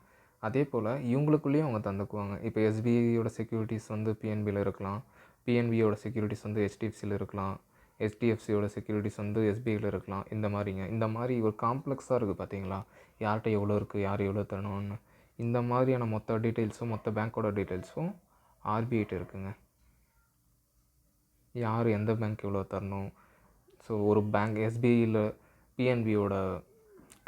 அதே போல் இவங்களுக்குள்ளேயும் அவங்க தந்துக்குவாங்க. இப்போ எஸ்பிஐயோட செக்யூரிட்டிஸ் வந்து பிஎன்பியில் இருக்கலாம், பிஎன்பியோட செக்யூரிட்டிஸ் வந்து ஹெச்டிஎஃப்சியில் இருக்கலாம், ஹெச்டிஎஃப்சியோட செக்யூரிட்டிஸ் வந்து எஸ்பிஐயில் இருக்கலாம். இந்த மாதிரிங்க. இந்த மாதிரி ஒரு காம்ப்ளெக்ஸாக இருக்குது பார்த்தீங்களா, யார்கிட்ட எவ்வளோ இருக்குது, யார் எவ்வளோ தரணும்னு. இந்த மாதிரியான மொத்த டீட்டெயில்ஸும், மொத்த பேங்க்கோட டீட்டெயில்ஸும் ஆர்பிஐட்ட இருக்குங்க. யார் எந்த பேங்க் எவ்வளோ தரணும், ஸோ ஒரு பேங்க் எஸ்பிஐயில் பிஎன்பியோட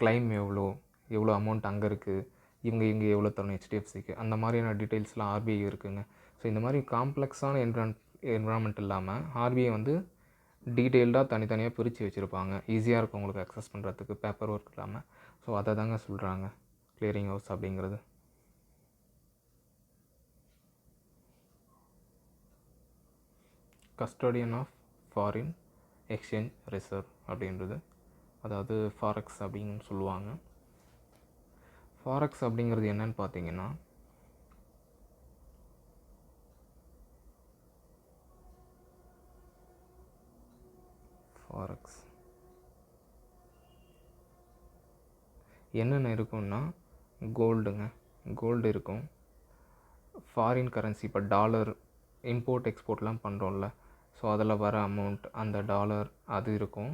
கிளைம் எவ்வளோ அமௌண்ட் அங்கே இருக்குது, இங்கே எவ்வளோ தரணும் ஹெச்டிஎஃப்சிக்கு, அந்த மாதிரியான டீட்டெயில்ஸ்லாம் ஆர்பிஐ இருக்குதுங்க. ஸோ இந்த மாதிரி காம்ப்ளெக்ஸான என்விரான்மெண்ட் இல்லாமல் ஆர்பிஐ வந்து டீட்டெயில்டாக தனித்தனியாக பிரித்து வச்சுருப்பாங்க. ஈஸியாக இருக்கும் உங்களுக்கு அக்சஸ் பண்ணுறதுக்கு, பேப்பர் ஒர்க் இல்லாமல். ஸோ அதை தாங்க சொல்கிறாங்க கிளியரிங் ஹவுஸ் அப்படிங்கிறது. Custodian of foreign exchange reserve அப்படின்றது, அதாவது ஃபாரெக்ஸ் அப்படின்னு சொல்லுவாங்க. ஃபாரெக்ஸ் அப்படிங்கிறது என்னன்னு பார்த்தீங்கன்னா, ஃபாரெக்ஸ் என்னென்ன இருக்குன்னா, கோல்டு இருக்கும், ஃபாரின் கரன்சி, இப்போ டாலர் இம்போர்ட் எக்ஸ்போர்ட்லாம் பண்ணுறோம்ல, ஸோ அதில் வர அமௌண்ட், அந்த டாலர் அது இருக்கும்.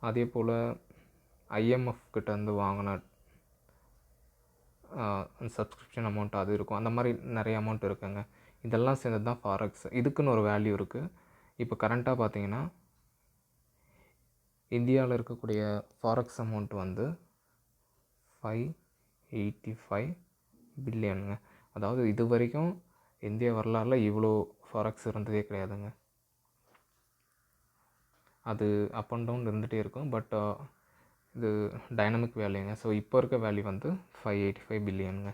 அதே போல் ஐஎம்எஃப் கிட்டேருந்து வாங்கின சப்ஸ்கிரிப்ஷன் அமௌண்ட் அது இருக்கும். அந்த மாதிரி நிறைய அமௌண்ட் இருக்குங்க. இதெல்லாம் சேர்ந்தது தான் ஃபாரெக்ஸ். இதுக்குன்னு ஒரு வேல்யூ இருக்குது. இப்போ கரண்ட்டாக பார்த்தீங்கன்னா இந்தியாவில் இருக்கக்கூடிய ஃபாரெக்ஸ் அமௌண்ட் வந்து 585 பில்லியனுங்க. அதாவது இது வரைக்கும் இந்திய வரலாறில் இவ்வளோ ஃபாரெக்ஸ் இருந்ததே கிடையாதுங்க. அது அப் அண்ட் டவுன் இருந்துகிட்டே இருக்கும். பட் இது டைனமிக் வேல்யூங்க. ஸோ இப்போ இருக்க வேல்யூ வந்து 585 பில்லியனுங்க.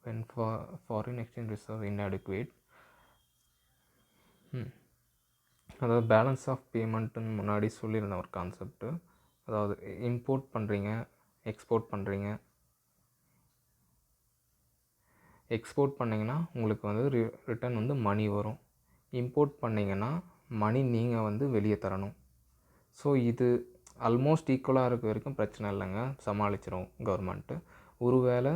when foreign exchange reserve inadequate, அதாவது பேலன்ஸ் ஆஃப் பேமெண்ட்டுன்னு முன்னாடி சொல்லியிருந்த ஒரு கான்செப்ட்டு. அதாவது இம்போர்ட் பண்ணுறீங்க, எக்ஸ்போர்ட் பண்ணுறீங்க. எக்ஸ்போர்ட் பண்ணிங்கன்னா உங்களுக்கு வந்து ரிட்டர்ன் வந்து மணி வரும். இம்போர்ட் பண்ணிங்கன்னா மணி நீங்கள் வந்து வெளியே தரணும். ஸோ இது ஆல்மோஸ்ட் ஈக்குவலாக இருக்க வரைக்கும் பிரச்சனை இல்லைங்க, சமாளிச்சிடும் கவர்மெண்ட்டு. ஒருவேளை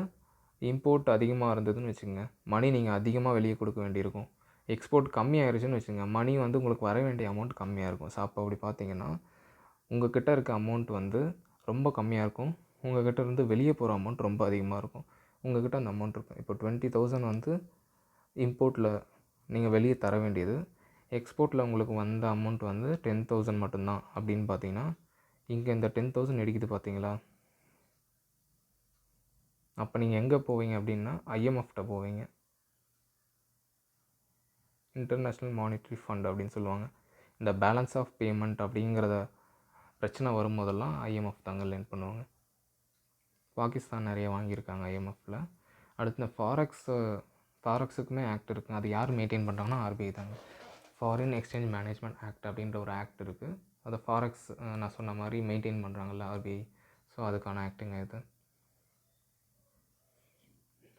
இம்போர்ட் அதிகமாக இருந்ததுன்னு வச்சுக்கோங்க, மணி நீங்கள் அதிகமாக வெளியே கொடுக்க வேண்டியிருக்கும். எக்ஸ்போர்ட் கம்மியாகிருச்சுன்னு வச்சுக்கோங்க, மணி வந்து உங்களுக்கு வர வேண்டிய அமௌண்ட் கம்மியாக இருக்கும். ஸோ அப்போ அப்படி பார்த்தீங்கன்னா உங்கள் கிட்டே இருக்க அமௌண்ட் வந்து ரொம்ப கம்மியாக இருக்கும், உங்கள் கிட்டே இருந்து வெளியே போகிற அமௌண்ட் ரொம்ப அதிகமாக இருக்கும். உங்கள் கிட்டே அந்த அமௌண்ட் இருக்கும். இப்போ 20,000 வந்து இம்போர்ட்டில் நீங்கள் வெளியே தர வேண்டியது, எக்ஸ்போர்ட்டில் உங்களுக்கு வந்த அமௌண்ட் வந்து 10,000 மட்டும்தான் அப்படின்னு பார்த்தீங்கன்னா, இங்கே இந்த 10,000 எடுக்குது பார்த்தீங்களா. அப்போ நீங்கள் எங்கே போவீங்க அப்படின்னா ஐஎம்எஃப்ட்ட போவீங்க, இன்டர்நேஷ்னல் மானிட்டரி ஃபண்ட் அப்படின்னு சொல்லுவாங்க. இந்த பேலன்ஸ் ஆஃப் பேமெண்ட் அப்படிங்கிறத பிரச்சனை வரும்போதெல்லாம் ஐஎம்எஃப் தாங்க லெண்ட் பண்ணுவாங்க. பாகிஸ்தான் நிறைய வாங்கியிருக்காங்க ஐஎம்எஃப்பில். அடுத்து இந்த ஃபாரெக்ஸுக்குமே ஆக்ட் இருக்குது. அது யார் மெயின்டைன் பண்ணுறாங்கன்னா ஆர்பிஐ தாங்க. ஃபாரின் எக்ஸ்சேஞ்ச் மேனேஜ்மெண்ட் ஆக்ட் அப்படின்ற ஒரு ஆக்ட் இருக்குது. அதை ஃபாரெக்ஸ் நான் சொன்ன மாதிரி மெயின்டைன் பண்ணுறாங்கல்ல ஆர்பிஐ, ஸோ அதுக்கான ஆக்ட்டுங்க இது.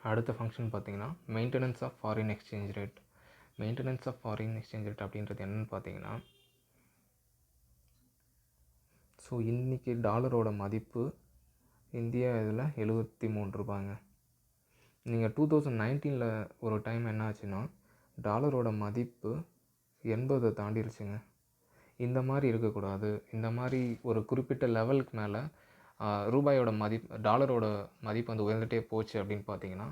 அடுத்த ஃபங்க்ஷன் பார்த்திங்கன்னா maintenance of foreign exchange rate. Maintenance of foreign exchange rate அப்படின்றது என்னென்னு பார்த்தீங்கன்னா, ஸோ இன்றைக்கி டாலரோட மதிப்பு இந்தியா இதில் 73 ரூபாங்க. நீங்கள் 2019 ஒரு டைம் என்ன ஆச்சுன்னா டாலரோட மதிப்பு 80 தாண்டிருச்சுங்க. இந்த மாதிரி இருக்கக்கூடாது. இந்த மாதிரி ஒரு குறிப்பிட்ட லெவலுக்கு மேலே ரூபாயோட டாலரோட மதிப்பு வந்து உயர்ந்துகிட்டே போச்சு அப்படின்னு பார்த்தீங்கன்னா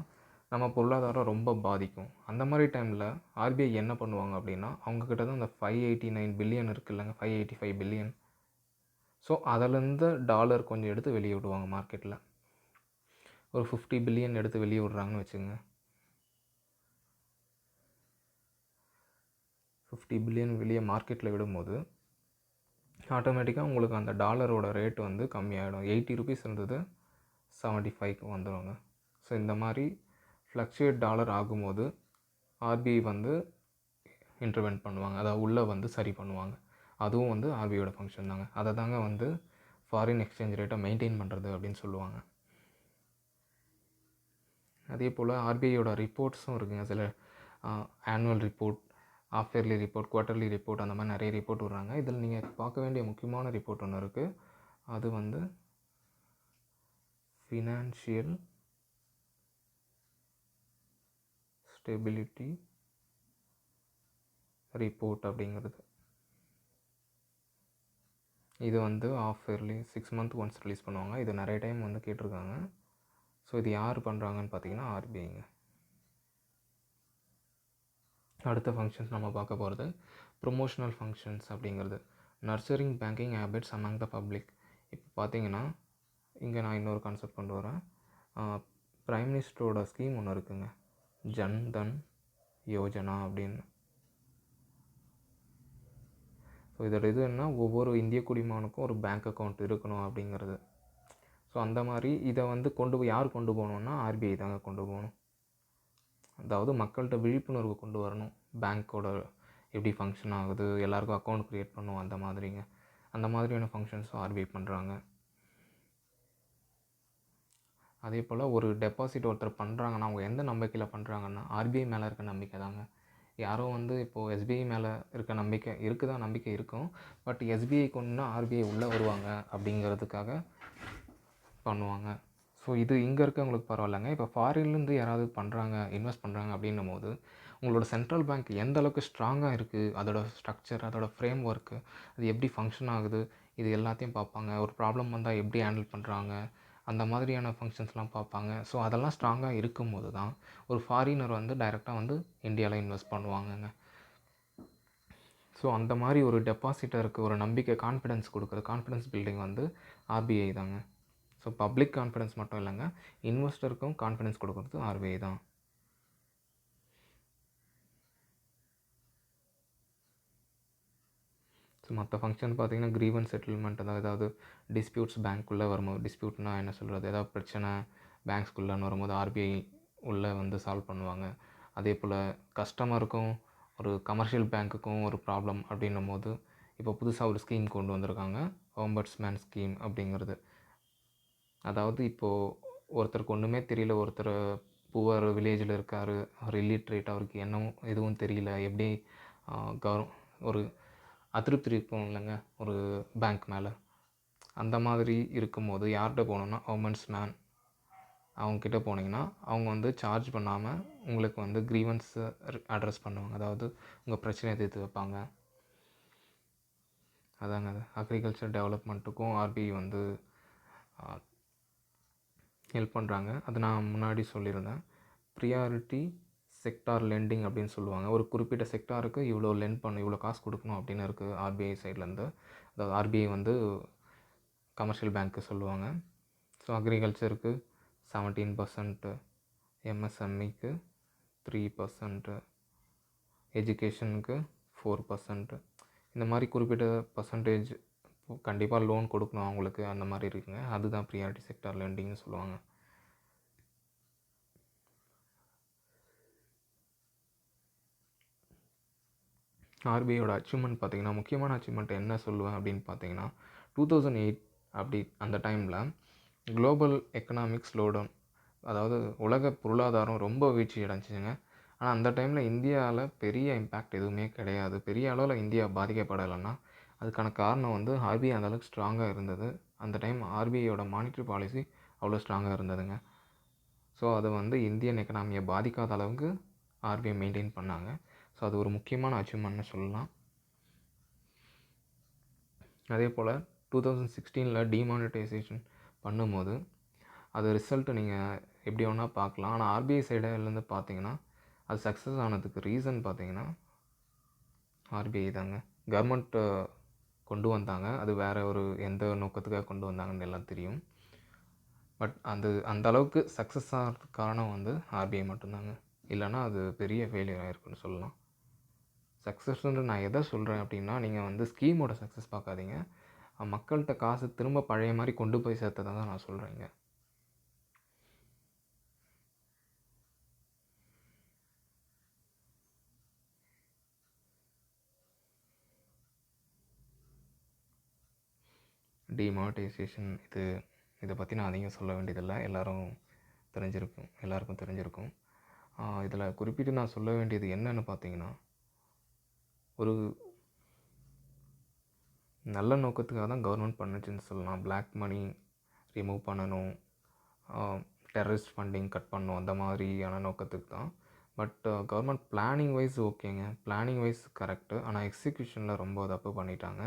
நம்ம பொருளாதாரம் ரொம்ப பாதிக்கும். அந்த மாதிரி டைமில் ஆர்பிஐ என்ன பண்ணுவாங்க அப்படின்னா, அவங்கக்கிட்ட தான் அந்த 589 பில்லியன் இருக்குது இல்லைங்க, 585 பில்லியன். ஸோ அதிலேருந்து டாலர் கொஞ்சம் எடுத்து வெளியே விடுவாங்க மார்க்கெட்டில். ஒரு 50 பில்லியன் எடுத்து வெளியே விட்றாங்கன்னு வச்சுங்க. 50 பில்லியன் வெளியே மார்க்கெட்டில் விடும்போது ஆட்டோமேட்டிக்காக உங்களுக்கு அந்த டாலரோட ரேட்டு வந்து கம்மியாகிடும். 80 ருபீஸ் இருந்தது 75க்கு வந்துடுங்க. ஸோ இந்த மாதிரி ஃப்ளக்சுவேட் டாலர் ஆகும்போது ஆர்பிஐ வந்து இன்டர்வென்ட் பண்ணுவாங்க, அதாவது உள்ளே வந்து சரி பண்ணுவாங்க. அதுவும் வந்து ஆர்பிஐயோட ஃபங்க்ஷன் தாங்க. அதை தாங்க வந்து ஃபாரின் எக்ஸ்சேஞ்ச் ரேட்டை மெயின்டைன் பண்ணுறது அப்படின்னு சொல்லுவாங்க. அதே போல் ஆர்பிஐயோட ரிப்போர்ட்ஸும் இருக்குங்க. சில annual report, half yearly report, quarterly report, அந்த மாதிரி நிறைய ரிப்போர்ட் விடுறாங்க. இதில் நீங்கள் பார்க்க வேண்டிய முக்கியமான ரிப்போர்ட் ஒன்று இருக்குது. அது வந்து ஃபினான்ஷியல் ஸ்டெபிலிட்டி ரிப்போர்ட் அப்படிங்கிறது. இது வந்து half yearly 6 month once release பண்ணுவாங்க. இது நிறைய டைம் வந்து கேட்டிருக்காங்க. ஸோ இது யார் பண்ணுறாங்கன்னு பார்த்தீங்கன்னா ஆர்பிஐங்க. அடுத்த ஃபங்க்ஷன்ஸ் நம்ம பார்க்க போகிறது ப்ரொமோஷனல் ஃபங்க்ஷன்ஸ் அப்படிங்கிறது. Nurturing banking habits among the public. இப்போ பார்த்தீங்கன்னா இங்கே நான் இன்னொரு கான்செப்ட் கொண்டு வரேன். பிரைம் மினிஸ்டரோட ஸ்கீம் ஒன்று இருக்குங்க, ஜன் தன் யோஜனா அப்படின்னு. ஸோ இதோட இது என்ன, ஒவ்வொரு இந்திய குடிமகனுக்கும் ஒரு பேங்க் அக்கௌண்ட் இருக்கணும் அப்படிங்கிறது. ஸோ அந்த மாதிரி இதை வந்து யார் கொண்டு போகணுன்னா ஆர்பிஐ தாங்க கொண்டு போகணும். அதாவது மக்கள்கிட்ட விழிப்புணர்வு கொண்டு வரணும். பேங்க்கோட எப்படி ஃபங்க்ஷன் ஆகுது, எல்லாேருக்கும் அக்கௌண்ட் க்ரியேட் பண்ணுவோம், அந்த மாதிரிங்க. அந்த மாதிரியான ஃபங்க்ஷன்ஸும் ஆர்பிஐ பண்ணுறாங்க. அதே போல் ஒரு டெபாசிட் ஒருத்தர் பண்ணுறாங்கன்னா அவங்க எந்த நம்பிக்கையில் பண்ணுறாங்கன்னா ஆர்பிஐ மேலே இருக்க நம்பிக்கை தாங்க. யாரோ வந்து இப்போது எஸ்பிஐ மேலே இருக்க நம்பிக்கை இருக்கும். பட் எஸ்பிஐ கொண்டுனா ஆர்பிஐ உள்ளே வருவாங்க அப்படிங்கிறதுக்காக பண்ணுவாங்க. ஸோ இது இங்கே இருக்கவங்களுக்கு பரவாயில்லைங்க. இப்போ ஃபாரின்லேருந்து யாராவது இன்வெஸ்ட் பண்ணுறாங்க அப்படின்னும் போது உங்களோட சென்ட்ரல் பேங்க் எந்த அளவுக்கு ஸ்ட்ராங்காக இருக்குது, அதோட ஸ்ட்ரக்சர், அதோட ஃப்ரேம் ஒர்க்கு, அது எப்படி ஃபங்க்ஷன் ஆகுது, இது எல்லாத்தையும் பார்ப்பாங்க. ஒரு ப்ராப்ளம் வந்தால் எப்படி ஹேண்டில் பண்ணுறாங்க, அந்த மாதிரியான ஃபங்க்ஷன்ஸ்லாம் பார்ப்பாங்க. ஸோ அதெல்லாம் ஸ்ட்ராங்காக இருக்கும்போது தான் ஒரு ஃபாரினர் வந்து டைரெக்டாக வந்து இந்தியாவில் இன்வெஸ்ட் பண்ணுவாங்கங்க. ஸோ அந்த மாதிரி ஒரு டெபாசிட்டருக்கு ஒரு நம்பிக்கை, கான்ஃபிடன்ஸ் பில்டிங் வந்து ஆர்பிஐ தாங்க. ஸோ பப்ளிக் கான்ஃபிடன்ஸ் மட்டும் இல்லைங்க, இன்வெஸ்டருக்கும் கான்ஃபிடன்ஸ் கொடுக்குறது ஆர்பிஐ தான். ஸோ மற்ற ஃபங்க்ஷன் பார்த்திங்கன்னா க்ரீவன்ஸ் செட்டில்மெண்ட், ஏதாவது டிஸ்பியூட்ஸ் பேங்க்குள்ளே வரும்போது, டிஸ்பியூட்னால் என்ன சொல்கிறது, ஏதாவது பிரச்சனை பேங்க்ஸ்குள்ளேன்னு வரும்போது ஆர்பிஐ உள்ளே வந்து சால்வ் பண்ணுவாங்க. அதே போல் கஸ்டமருக்கும் ஒரு கமர்ஷியல் பேங்க்குக்கும் ஒரு ப்ராப்ளம் அப்படின்னும் போது இப்போ புதுசாக ஒரு ஸ்கீம் கொண்டு வந்திருக்காங்க, ஓம்பட்ஸ்மேன் ஸ்கீம் அப்படிங்கிறது. அதாவது இப்போது ஒருத்தருக்கு ஒன்றுமே தெரியல, ஒருத்தர் புவர் வில்லேஜில் இருக்கார், அவர் இல்லிட்ரேட், அவருக்கு எதுவும் தெரியல, எப்படி ஒரு அதிருப்தி இருக்கும் இல்லைங்க ஒரு பேங்க் மேலே. அந்த மாதிரி இருக்கும்போது யார்கிட்ட போகணுன்னா ஓம்பட்ஸ்மேன், அவங்கக்கிட்ட போனீங்கன்னா அவங்க வந்து சார்ஜ் பண்ணாமல் உங்களுக்கு வந்து க்ரீவன்ஸை அட்ரஸ் பண்ணுவாங்க, அதாவது உங்கள் பிரச்சனையை தீர்த்து வைப்பாங்க. அதாங்க அக்ரிகல்ச்சர் டெவலப்மெண்ட்டுக்கும் ஆர்பிஐ வந்து ஹெல்ப் பண்ணுறாங்க. அது நான் முன்னாடி சொல்லியிருந்தேன். ப்ரியாரிட்டி செக்டார் லெண்டிங் அப்படின்னு சொல்லுவாங்க. ஒரு குறிப்பிட்ட செக்டாருக்கு இவ்வளோ இவ்வளோ காசு கொடுக்கணும் அப்படின்னு இருக்குது ஆர்பிஐ சைட்லேருந்து. அதாவது ஆர்பிஐ வந்து கமர்ஷியல் பேங்க்கு சொல்லுவாங்க. ஸோ அக்ரிகல்ச்சருக்கு 17%, எம்எஸ்எம்இக்கு 3%, எஜுகேஷனுக்கு 4%, இந்த மாதிரி குறிப்பிட்ட பர்சன்டேஜ் கண்டிப்பாக லோன் கொடுக்கணும் அவங்களுக்கு, அந்த மாதிரி இருக்குங்க. அதுதான் ப்ரியாரிட்டி செக்டார் லெண்டிங்னு சொல்லுவாங்க. ஆர்பிஐயோட அச்சீவ்மெண்ட் பார்த்திங்கன்னா, முக்கியமான அச்சீவ்மெண்ட் என்ன சொல்லுவேன் அப்படின்னு பார்த்தீங்கன்னா, 2008 அப்படி அந்த டைமில் குளோபல் எக்கனாமிக் ஸ்லோடவுன், அதாவது உலக பொருளாதாரம் ரொம்ப வீழ்ச்சி அடைஞ்சிச்சுங்க. ஆனால் அந்த டைமில் இந்தியாவில் பெரிய இம்பேக்ட் எதுவுமே கிடையாது. பெரிய அளவில் இந்தியா பாதிக்கப்படலைன்னா அதுக்கான காரணம் வந்து ஆர்பிஐ அந்தளவுக்கு ஸ்ட்ராங்காக இருந்தது. அந்த டைம் ஆர்பிஐயோட மானிட்ரி பாலிசி அவ்வளோ ஸ்ட்ராங்காக இருந்ததுங்க. ஸோ அது வந்து இந்தியன் எக்கனாமியை பாதிக்காத அளவுக்கு ஆர்பிஐ மெயின்டைன் பண்ணாங்க. ஸோ அது ஒரு முக்கியமான அச்சீவ்மெண்ட்னு சொல்லலாம். அதே போல் 2016 டிமானிட்டைசேஷன் பண்ணும்போது அது ரிசல்ட்டு நீங்கள் எப்படி வேணால் பார்க்கலாம். ஆனால் ஆர்பிஐ சைடுலேருந்து பார்த்தீங்கன்னா அது சக்ஸஸ் ஆனதுக்கு ரீசன் பார்த்தீங்கன்னா ஆர்பிஐ தாங்க. கவர்மெண்ட்டு கொண்டு வந்தாங்க. அது வேறு ஒரு எந்த நோக்கத்துக்காக கொண்டு வந்தாங்கன்னு எல்லாம் தெரியும். பட் அந்த அளவுக்கு சக்ஸஸ் ஆகிறதுக்கு காரணம் வந்து ஆர்பிஐ மட்டும்தாங்க. இல்லைனா அது பெரிய ஃபெயிலியர் ஆகிருக்குன்னு சொல்லலாம். சக்ஸஸ்ன்னு நான் எதை சொல்கிறேன் அப்படின்னா, நீங்கள் வந்து ஸ்கீமோட சக்ஸஸ் பார்க்காதீங்க. மக்கள்கிட்ட காசு திரும்ப பழைய மாதிரி கொண்டு போய் சேர்த்ததை தான் நான் சொல்கிறேங்க. டிமானிட்டைசேஷன் இதை பற்றி நான் அதிகம் சொல்ல வேண்டியதில்லை. எல்லாருக்கும் தெரிஞ்சிருக்கும். இதில் குறிப்பிட்டு நான் சொல்ல வேண்டியது என்னன்னு பார்த்தீங்கன்னா, ஒரு நல்ல நோக்கத்துக்காக தான் கவர்மெண்ட் பண்ணுச்சுன்னு சொல்லலாம். பிளாக் மணி ரிமூவ் பண்ணணும், டெரரிஸ்ட் ஃபண்டிங் கட் பண்ணணும், அந்த மாதிரியான நோக்கத்துக்கு தான். பட் கவர்மெண்ட் பிளானிங் வைஸ் ஓகேங்க, பிளானிங் வைஸ் கரெக்டு. ஆனால் எக்ஸிக்யூஷனில் ரொம்ப தப்பு பண்ணிட்டாங்க.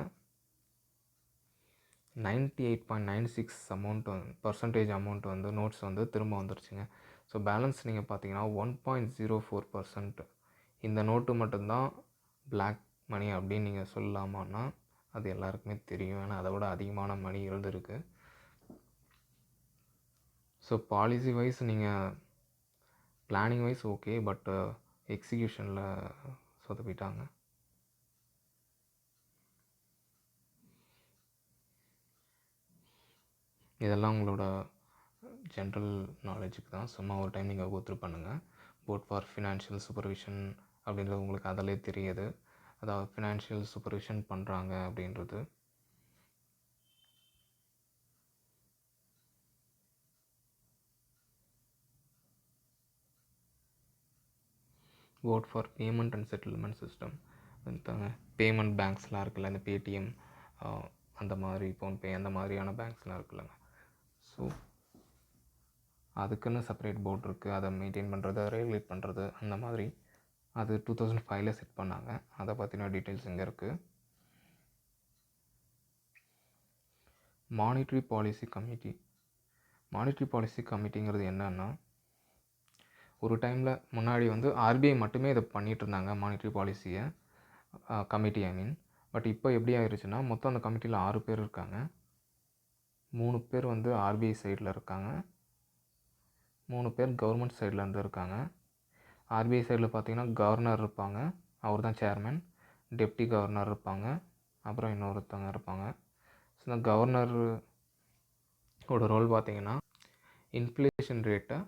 98.96% அமௌண்ட் வந்து நோட்ஸ் வந்து திரும்ப வந்துருச்சுங்க. ஸோ பேலன்ஸ் நீங்கள் பார்த்தீங்கன்னா 1.04%. இந்த நோட்டு மட்டும்தான் பிளாக் மணி அப்படின்னு நீங்கள் சொல்லலாமான்னா அது எல்லாருக்குமே தெரியும். ஏன்னா அதை விட அதிகமான மணி இருந்திருக்கு. ஸோ பாலிசி வைஸ் நீங்கள் பிளானிங் வைஸ் ஓகே, பட் எக்ஸிக்யூஷனில் சொதப்பிட்டாங்க. இதெல்லாம் உங்களோட ஜென்ரல் நாலேஜுக்கு தான். சும்மா ஒரு டைம் நீங்கள் கோத்ரூ பண்ணுங்கள். போர்ட் ஃபார் ஃபினான்ஷியல் சூப்பர்விஷன் அப்படின்றது உங்களுக்கு அதிலே தெரியுது. அதாவது ஃபினான்ஷியல் சூப்பர்விஷன் பண்ணுறாங்க அப்படின்றது. Board for payment and settlement system payment பேங்க்ஸ்லாம் இருக்குல்ல, இந்த பேடிஎம் அந்த மாதிரி ஃபோன்பே அந்த மாதிரியான பேங்க்ஸ்லாம் இருக்குல்லங்க. ஸோ அதுக்குன்னு செப்பரேட் போர்டு இருக்குது. அதை மெயின்டைன் பண்ணுறது, ரெகுலேட் பண்ணுறது, அந்த மாதிரி அது 2005 செட் பண்ணாங்க. அதை பற்றின டீட்டெயில்ஸ் இங்கே இருக்குது. மானிட்ரி பாலிசி கமிட்டிங்கிறது என்னன்னா, ஒரு டைமில் முன்னாடி வந்து ஆர்பிஐ மட்டுமே இதை பண்ணிகிட்டு இருந்தாங்க, மானிட்ரி பாலிசியை கமிட்டி பட் இப்போ எப்படி ஆயிடுச்சுன்னா, மொத்தம் அந்த கமிட்டியில் 6 பேர் இருக்காங்க. 3 பேர் வந்து ஆர்பிஐ சைடில் இருக்காங்க, 3 பேர் கவர்மெண்ட் சைட்லேருந்து இருக்காங்க. ஆர்பிஐ சைடில் பார்த்திங்கன்னா கவர்னர் இருப்பாங்க, அவர் தான் சேர்மன். டெப்டி கவர்னர் இருப்பாங்க, அப்புறம் இன்னொருத்தவங்க இருப்பாங்க. ஸோ இந்த கவர்னரோட ரோல் பார்த்திங்கன்னா இன்ஃப்ளேஷன் ரேட்டை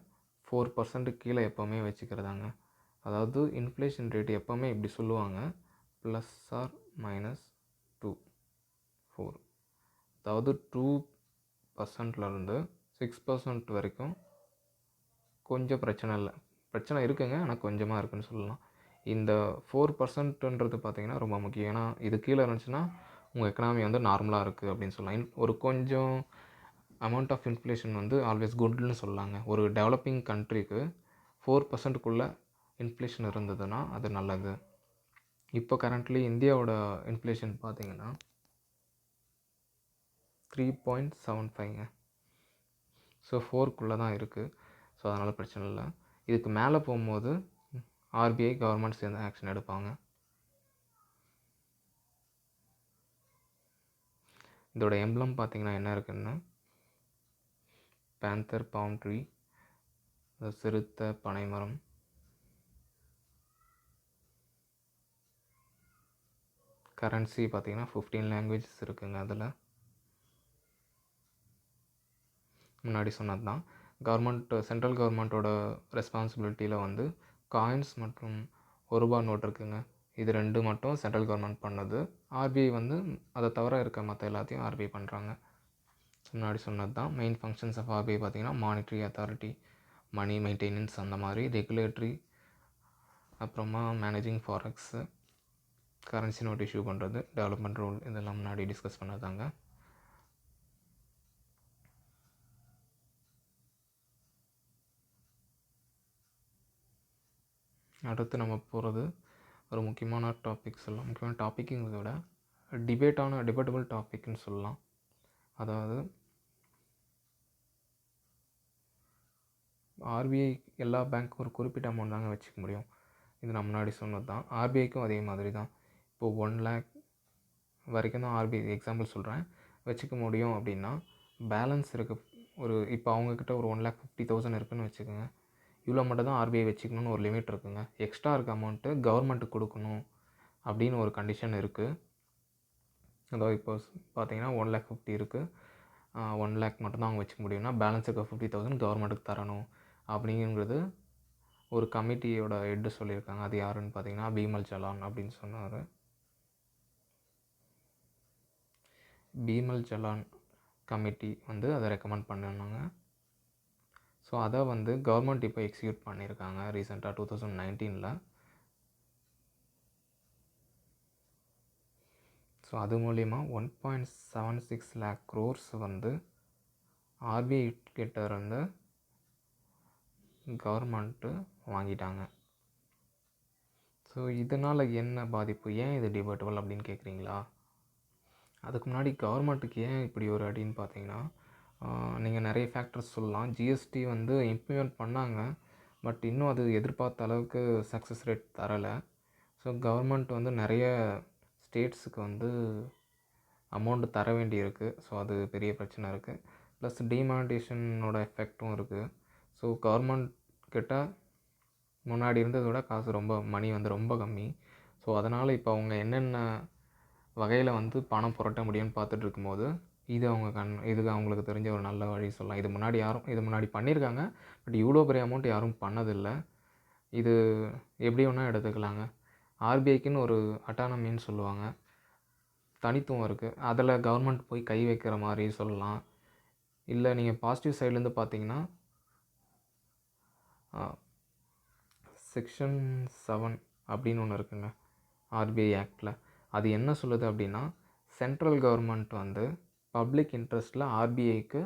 4% கீழே எப்போவுமே வச்சுக்கிறதாங்க. அதாவது இன்ஃப்ளேஷன் ரேட்டு எப்போவுமே இப்படி சொல்லுவாங்க, +or -2 அதாவது 2%லேருந்து 6% வரைக்கும் கொஞ்சம் பிரச்சனை இருக்குங்க, ஆனால் கொஞ்சமாக இருக்குதுன்னு சொல்லலாம். இந்த 4%ன்றது பார்த்திங்கன்னா ரொம்ப முக்கியம். ஏன்னா இது கீழே இருந்துச்சுன்னா உங்கள் எக்கனாமி வந்து நார்மலாக இருக்குது அப்படின்னு சொல்லலாம். ஒரு கொஞ்சம் அமௌண்ட் ஆஃப் இன்ஃப்ளேஷன் வந்து ஆல்வேஸ் குட்னு சொல்லலாங்க. ஒரு டெவலப்பிங் கண்ட்ரிக்கு 4%க்குள்ளே இன்ஃப்ளேஷன் இருந்ததுன்னா அது நல்லது. இப்போ கரண்ட்லி இந்தியாவோட இன்ஃப்ளேஷன் பார்த்திங்கன்னா 3.75ங்க. ஸோ 4க்குள்ளே தான் இருக்குது. ஸோ அதனால் பிரச்சனை இல்லை. இதுக்கு மேலே போகும்போது ஆர்பிஐ கவர்மெண்ட் சேர்ந்து ஆக்ஷன் எடுப்பாங்க. இதோட எம்ப்ளம் பார்த்திங்கன்னா என்ன இருக்குன்னா, பேந்தர் பாம் ட்ரீ, சிறுத்தை பனைமரம், கரன்சி பார்த்திங்கன்னா 15 லாங்குவேஜஸ் இருக்குங்க. அதில் முன்னாடி சொன்னது தான். சென்ட்ரல் கவர்மெண்ட்டோட ரெஸ்பான்சிபிலிட்டியில் வந்து காயின்ஸ் மற்றும் ₹1 நோட் இருக்குங்க. இது 2 மட்டும் சென்ட்ரல் கவர்மெண்ட் பண்ணது. ஆர்பிஐ வந்து அதை தவிர இருக்க மற்ற எல்லாத்தையும் ஆர்பிஐ பண்ணுறாங்க. முன்னாடி சொன்னது தான். மெயின் ஃபங்க்ஷன்ஸ் ஆஃப் ஆர்பிஐ பார்த்திங்கன்னா மானிட்ரி அத்தாரிட்டி, மணி மெயின்டெனன்ஸ் அந்த மாதிரி ரெகுலேட்ரி, அப்புறமா மேனேஜிங் ஃபாரெக்ஸு, கரன்சி நோட் இஷ்யூ பண்ணுறது, டெவலப்மெண்ட் ரூல், இதெல்லாம் முன்னாடி டிஸ்கஸ் பண்ணதாங்க. அடுத்து நம்ம போகிறது ஒரு முக்கியமான டாபிக் சொல்லலாம். முக்கியமான டாப்பிக்குங்கிறத விட டிபேட்டபிள் டாபிக்னு சொல்லலாம். அதாவது ஆர்பிஐ எல்லா பேங்க்கும் ஒரு குறிப்பிட்ட அமௌண்ட் தாங்க வச்சுக்க முடியும். இது நான் முன்னாடி சொன்னது தான். ஆர்பிஐக்கும் அதே மாதிரி தான். இப்போது 1 lakh வரைக்கும் தான் ஆர்பிஐ எக்ஸாம்பிள் சொல்கிறேன் வச்சுக்க முடியும். அப்படின்னா பேலன்ஸ் இருக்குது இப்போ அவங்கக்கிட்ட ஒரு 1,50,000 இருக்குதுன்னு வச்சுக்கோங்க. இவ்வளோ மட்டும் தான் ஆர்பிஐ வச்சுக்கணுன்னு ஒரு லிமிட் இருக்குங்க. எக்ஸ்ட்ரா இருக்க அமௌண்ட்டு கவர்மெண்ட்டுக்கு கொடுக்கணும் அப்படின்னு ஒரு கண்டிஷன் இருக்குது. அதாவது இப்போ பார்த்தீங்கன்னா 1,50,000 இருக்குது, 1 lakh மட்டும்தான் அவங்க வச்சுக்க முடியும்னா பேலன்ஸ் இருக்க 50,000 கவர்மெண்ட்டுக்கு தரணும் அப்படிங்கிறது ஒரு கமிட்டியோட ஹெட்டு சொல்லியிருக்காங்க. அது யாருன்னு பார்த்தீங்கன்னா பீமல் ஜலான் அப்படின்னு சொன்னார். பீமல் ஜலான் கமிட்டி அதை ரெக்கமெண்ட் பண்ணினாங்க. ஸோ அதை கவர்மெண்ட் இப்போ எக்ஸிக்யூட் பண்ணியிருக்காங்க ரீசெண்டாக 2019. ஸோ அது மூலிமா 1.76 lakh crores ஆர்பிஐ கிட்ட இருந்து கவர்மெண்ட்டு வாங்கிட்டாங்க. ஸோ இதனால் என்ன பாதிப்பு, ஏன் இது டிபேட்டபிள் அப்படின்னு கேட்குறீங்களா? அதுக்கு முன்னாடி கவர்மெண்ட்டுக்கு ஏன் இப்படி ஒரு அடின்னு பார்த்தீங்கன்னா, நீங்கள் நிறைய ஃபேக்டர்ஸ் சொல்லலாம். ஜிஎஸ்டி இம்ப்ளிமெண்ட் பண்ணாங்க, பட் இன்னும் அது எதிர்பார்த்த அளவுக்கு சக்ஸஸ் ரேட் தரலை. ஸோ கவர்மெண்ட் நிறைய ஸ்டேட்ஸுக்கு அமௌண்ட்டு தர வேண்டியிருக்கு. ஸோ அது பெரிய பிரச்சனை இருக்குது. ப்ளஸ் டிமானிட்டேஷனோட எஃபெக்டும் இருக்குது. ஸோ கவர்மெண்ட் கிட்ட முன்னாடி இருந்ததை விட காசு மணி ரொம்ப கம்மி. ஸோ அதனால் இப்போ அவங்க என்னென்ன வகையில் பணம் புரட்ட முடியும்னு பார்த்துட்டு இருக்கும்போது இது இதுக்கு அவங்களுக்கு தெரிஞ்ச ஒரு நல்ல வழி சொல்லலாம். இது முன்னாடி பண்ணியிருக்காங்க, பட் இவ்வளோ பெரிய அமௌண்ட் யாரும் பண்ணதில்லை. இது எப்படி வேணால் எடுத்துக்கலாங்க. ஆர்பிஐக்குன்னு ஒரு அட்டானமின்னு சொல்லுவாங்க, தனித்துவம் இருக்குது. அதில் கவர்மெண்ட் போய் கை வைக்கிற மாதிரி சொல்லலாம். இல்லை நீங்கள் பாசிட்டிவ் சைட்லேருந்து பார்த்தீங்கன்னா செக்ஷன் 7 அப்படின்னு ஒன்று இருக்குங்க ஆர்பிஐ ஆக்டில். அது என்ன சொல்லுது அப்படின்னா, சென்ட்ரல் கவர்மெண்ட் பப்ளிக் இன்ட்ரெஸ்ட்டில் ஆர்பிஐக்கு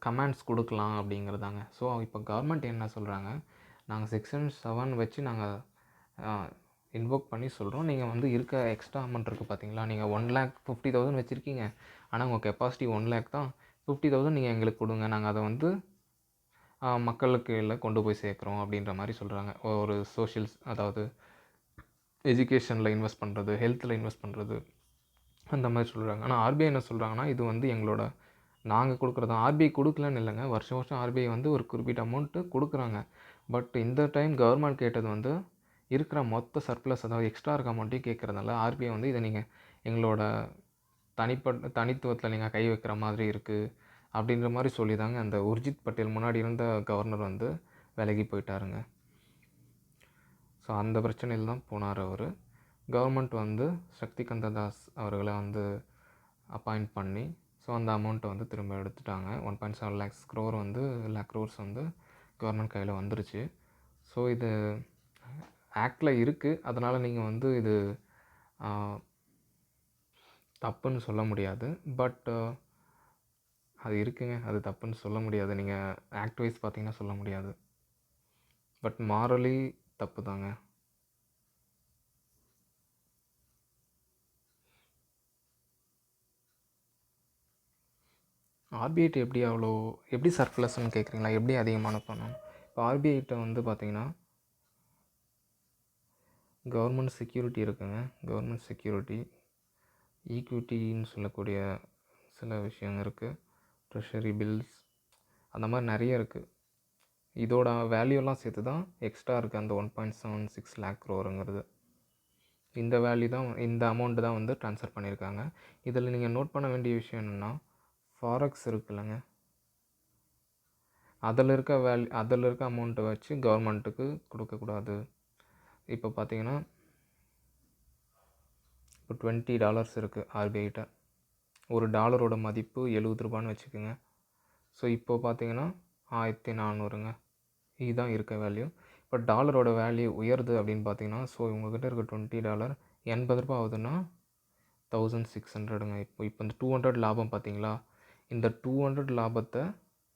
கமாண்ட்ஸ் கொடுக்கலாம் அப்படிங்கிறதாங்க. ஸோ இப்போ கவர்மெண்ட் என்ன சொல்கிறாங்க, நாங்கள் செக்ஷன் 7 வச்சு நாங்கள் இன்வோக் பண்ணி சொல்கிறோம். நீங்கள் இருக்க எக்ஸ்ட்ரா அமௌண்ட் இருக்குது பார்த்தீங்களா, நீங்கள் 1,50,000 வச்சுருக்கீங்க, ஆனால் உங்கள் கெப்பாசிட்டி 1 lakh தான். 50,000 நீங்கள் எங்களுக்கு கொடுங்க, நாங்கள் அதை மக்களுக்கு எல்லாம் கொண்டு போய் சேர்க்குறோம் அப்படின்ற மாதிரி சொல்கிறாங்க. ஒரு சோஷியல்ஸ், அதாவது எஜுகேஷனில் இன்வெஸ்ட் பண்ணுறது, ஹெல்த்தில் இன்வெஸ்ட் பண்ணுறது, அந்த மாதிரி சொல்கிறாங்க. ஆனால் ஆர்பிஐ என்ன சொல்கிறாங்கன்னா, இது எங்களோட நாங்கள் கொடுக்குறது தான். ஆர்பிஐ கொடுக்கலன்னு இல்லைங்க, வருஷம் ஆர்பிஐ ஒரு குறிப்பிட்ட அமௌண்ட்டு கொடுக்குறாங்க. பட் இந்த டைம் கவர்மெண்ட் கேட்டது இருக்கிற மொத்த சர்ப்ளஸ், அதாவது எக்ஸ்ட்ரா இருக்க அமௌண்ட்டையும் கேட்குறதுனால ஆர்பிஐ இதை நீங்கள் எங்களோட தனித்துவத்தில் நீங்கள் கை வைக்கிற மாதிரி இருக்குது அப்படின்ற மாதிரி சொல்லி தாங்க அந்த உர்ஜித் பட்டேல் முன்னாடி இருந்த கவர்னர் விலகி போயிட்டாருங்க. ஸோ அந்த பிரச்சனையில் தான் போனார் அவர். கவர்மெண்ட் சக்திகந்த தாஸ் அவர்களை அப்பாயிண்ட் பண்ணி ஸோ அந்த அமௌண்ட்டை திரும்ப எடுத்துட்டாங்க. 1.7 lakhs crore crores கவர்மெண்ட் கையில் வந்துருச்சு. ஸோ இது ஆக்டில் இருக்குது. அதனால் நீங்கள் இது தப்புன்னு சொல்ல முடியாது. பட் அது இருக்குங்க, அது தப்புன்னு சொல்ல முடியாது. நீங்கள் ஆக்ட் வைஸ் பார்த்தீங்கன்னா சொல்ல முடியாது. பட் மாரலி தப்பு தாங்க. ஆர்பிஐட்ட எப்படி சர்ப்ளஸ்ன்னு கேட்குறீங்களா, எப்படி அதிகமான பணம்? இப்போ ஆர்பிஐட்ட பார்த்தீங்கன்னா கவர்மெண்ட் செக்யூரிட்டி இருக்குங்க. கவர்மெண்ட் செக்யூரிட்டி, ஈக்விட்டின்னு சொல்லக்கூடிய சில விஷயம் இருக்குது, ட்ரெஷரி பில்ஸ், அந்த மாதிரி நிறைய இருக்குது. இதோட வேல்யூலாம் சேர்த்து தான் எக்ஸ்ட்ரா இருக்குது அந்த 1.76 lakh crore. இந்த வேல்யூ தான், இந்த அமௌண்ட்டு தான் ட்ரான்ஸ்ஃபர் பண்ணியிருக்காங்க. இதில் நீங்கள் நோட் பண்ண வேண்டிய விஷயம் என்னென்னா, ஃபாரெக்ஸ் இருக்குல்லங்க, அதில் இருக்க அமௌண்ட்டை வச்சு கவர்மெண்ட்டுக்கு கொடுக்கக்கூடாது. இப்போ பார்த்தீங்கன்னா இப்போ $20 இருக்குது ஆர்பிஐட்ட. ஒரு டாலரோட மதிப்பு 70 ரூபான்னு வச்சுக்கோங்க. ஸோ இப்போது பார்த்தீங்கன்னா 1400ங்க. இதுதான் இருக்க வேல்யூ. இப்போ டாலரோட வேல்யூ உயருது அப்படின்னு பார்த்தீங்கன்னா, ஸோ இவங்ககிட்ட இருக்க $20 ரூ. 80 ஆகுதுன்னா 1600ங்க. இப்போ இந்த 200 லாபம் பார்த்தீங்களா, இந்த 200 லாபத்தை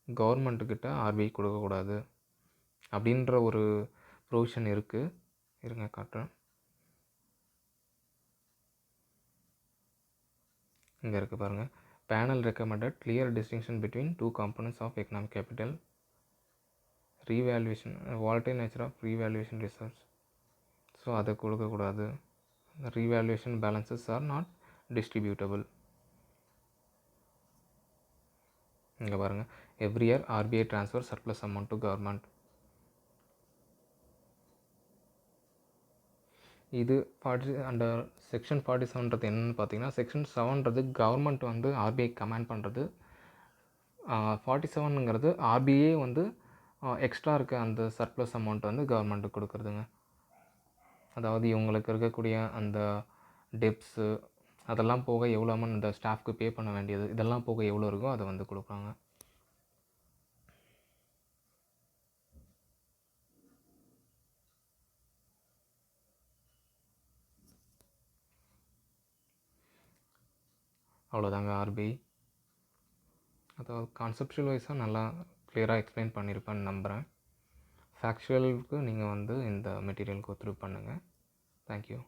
கவர்மெண்ட்டுக்கிட்ட ஆர்பிஐ கொடுக்கக்கூடாது அப்படின்ற ஒரு ப்ரொவிஷன் இருக்குது. இருங்க காட்டுறேன். இங்கே இருக்குது பாருங்கள். Panel recommended clear distinction between two components of economic capital, revaluation, volatile nature of revaluation reserves. So அதை கொடுக்கக்கூடாது. Revaluation balances are not distributable. இங்கே பாருங்கள், every year RBI transfer surplus amount to government. இது அண்டர் செக்ஷன் 47ன்றது என்னென்னு பார்த்தீங்கன்னா, section 7ன்றது government வந்து ஆர்பிஐ கமாண்ட் பண்ணுறது. 47ங்கிறது ஆர்பிஐ வந்து எக்ஸ்ட்ரா இருக்க அந்த சர்ப்ளஸ் அமௌண்ட் வந்து கவர்மெண்ட்டுக்கு கொடுக்குறதுங்க. அதாவது இவங்களுக்கு இருக்கக்கூடிய அந்த டெப்ஸு அதெல்லாம் போக எவ்வளோ அமௌண்ட் இந்த ஸ்டாஃப்க்கு பே பண்ண வேண்டியது இதெல்லாம் போக எவ்வளோ இருக்கோ அதை வந்து கொடுப்பாங்க. அவ்வளோதாங்க ஆர்பிஐ. அதாவது கான்செப்ஷுவல் வைஸாக நல்லா கிளியராக எக்ஸ்பிளைன் பண்ணியிருப்பேன்னு நம்புகிறேன். ஃபேக்சுவலுக்கு நீங்கள் வந்து இந்த மெட்டீரியல் கோ த்ரூ பண்ணுங்கள். தேங்க்யூ.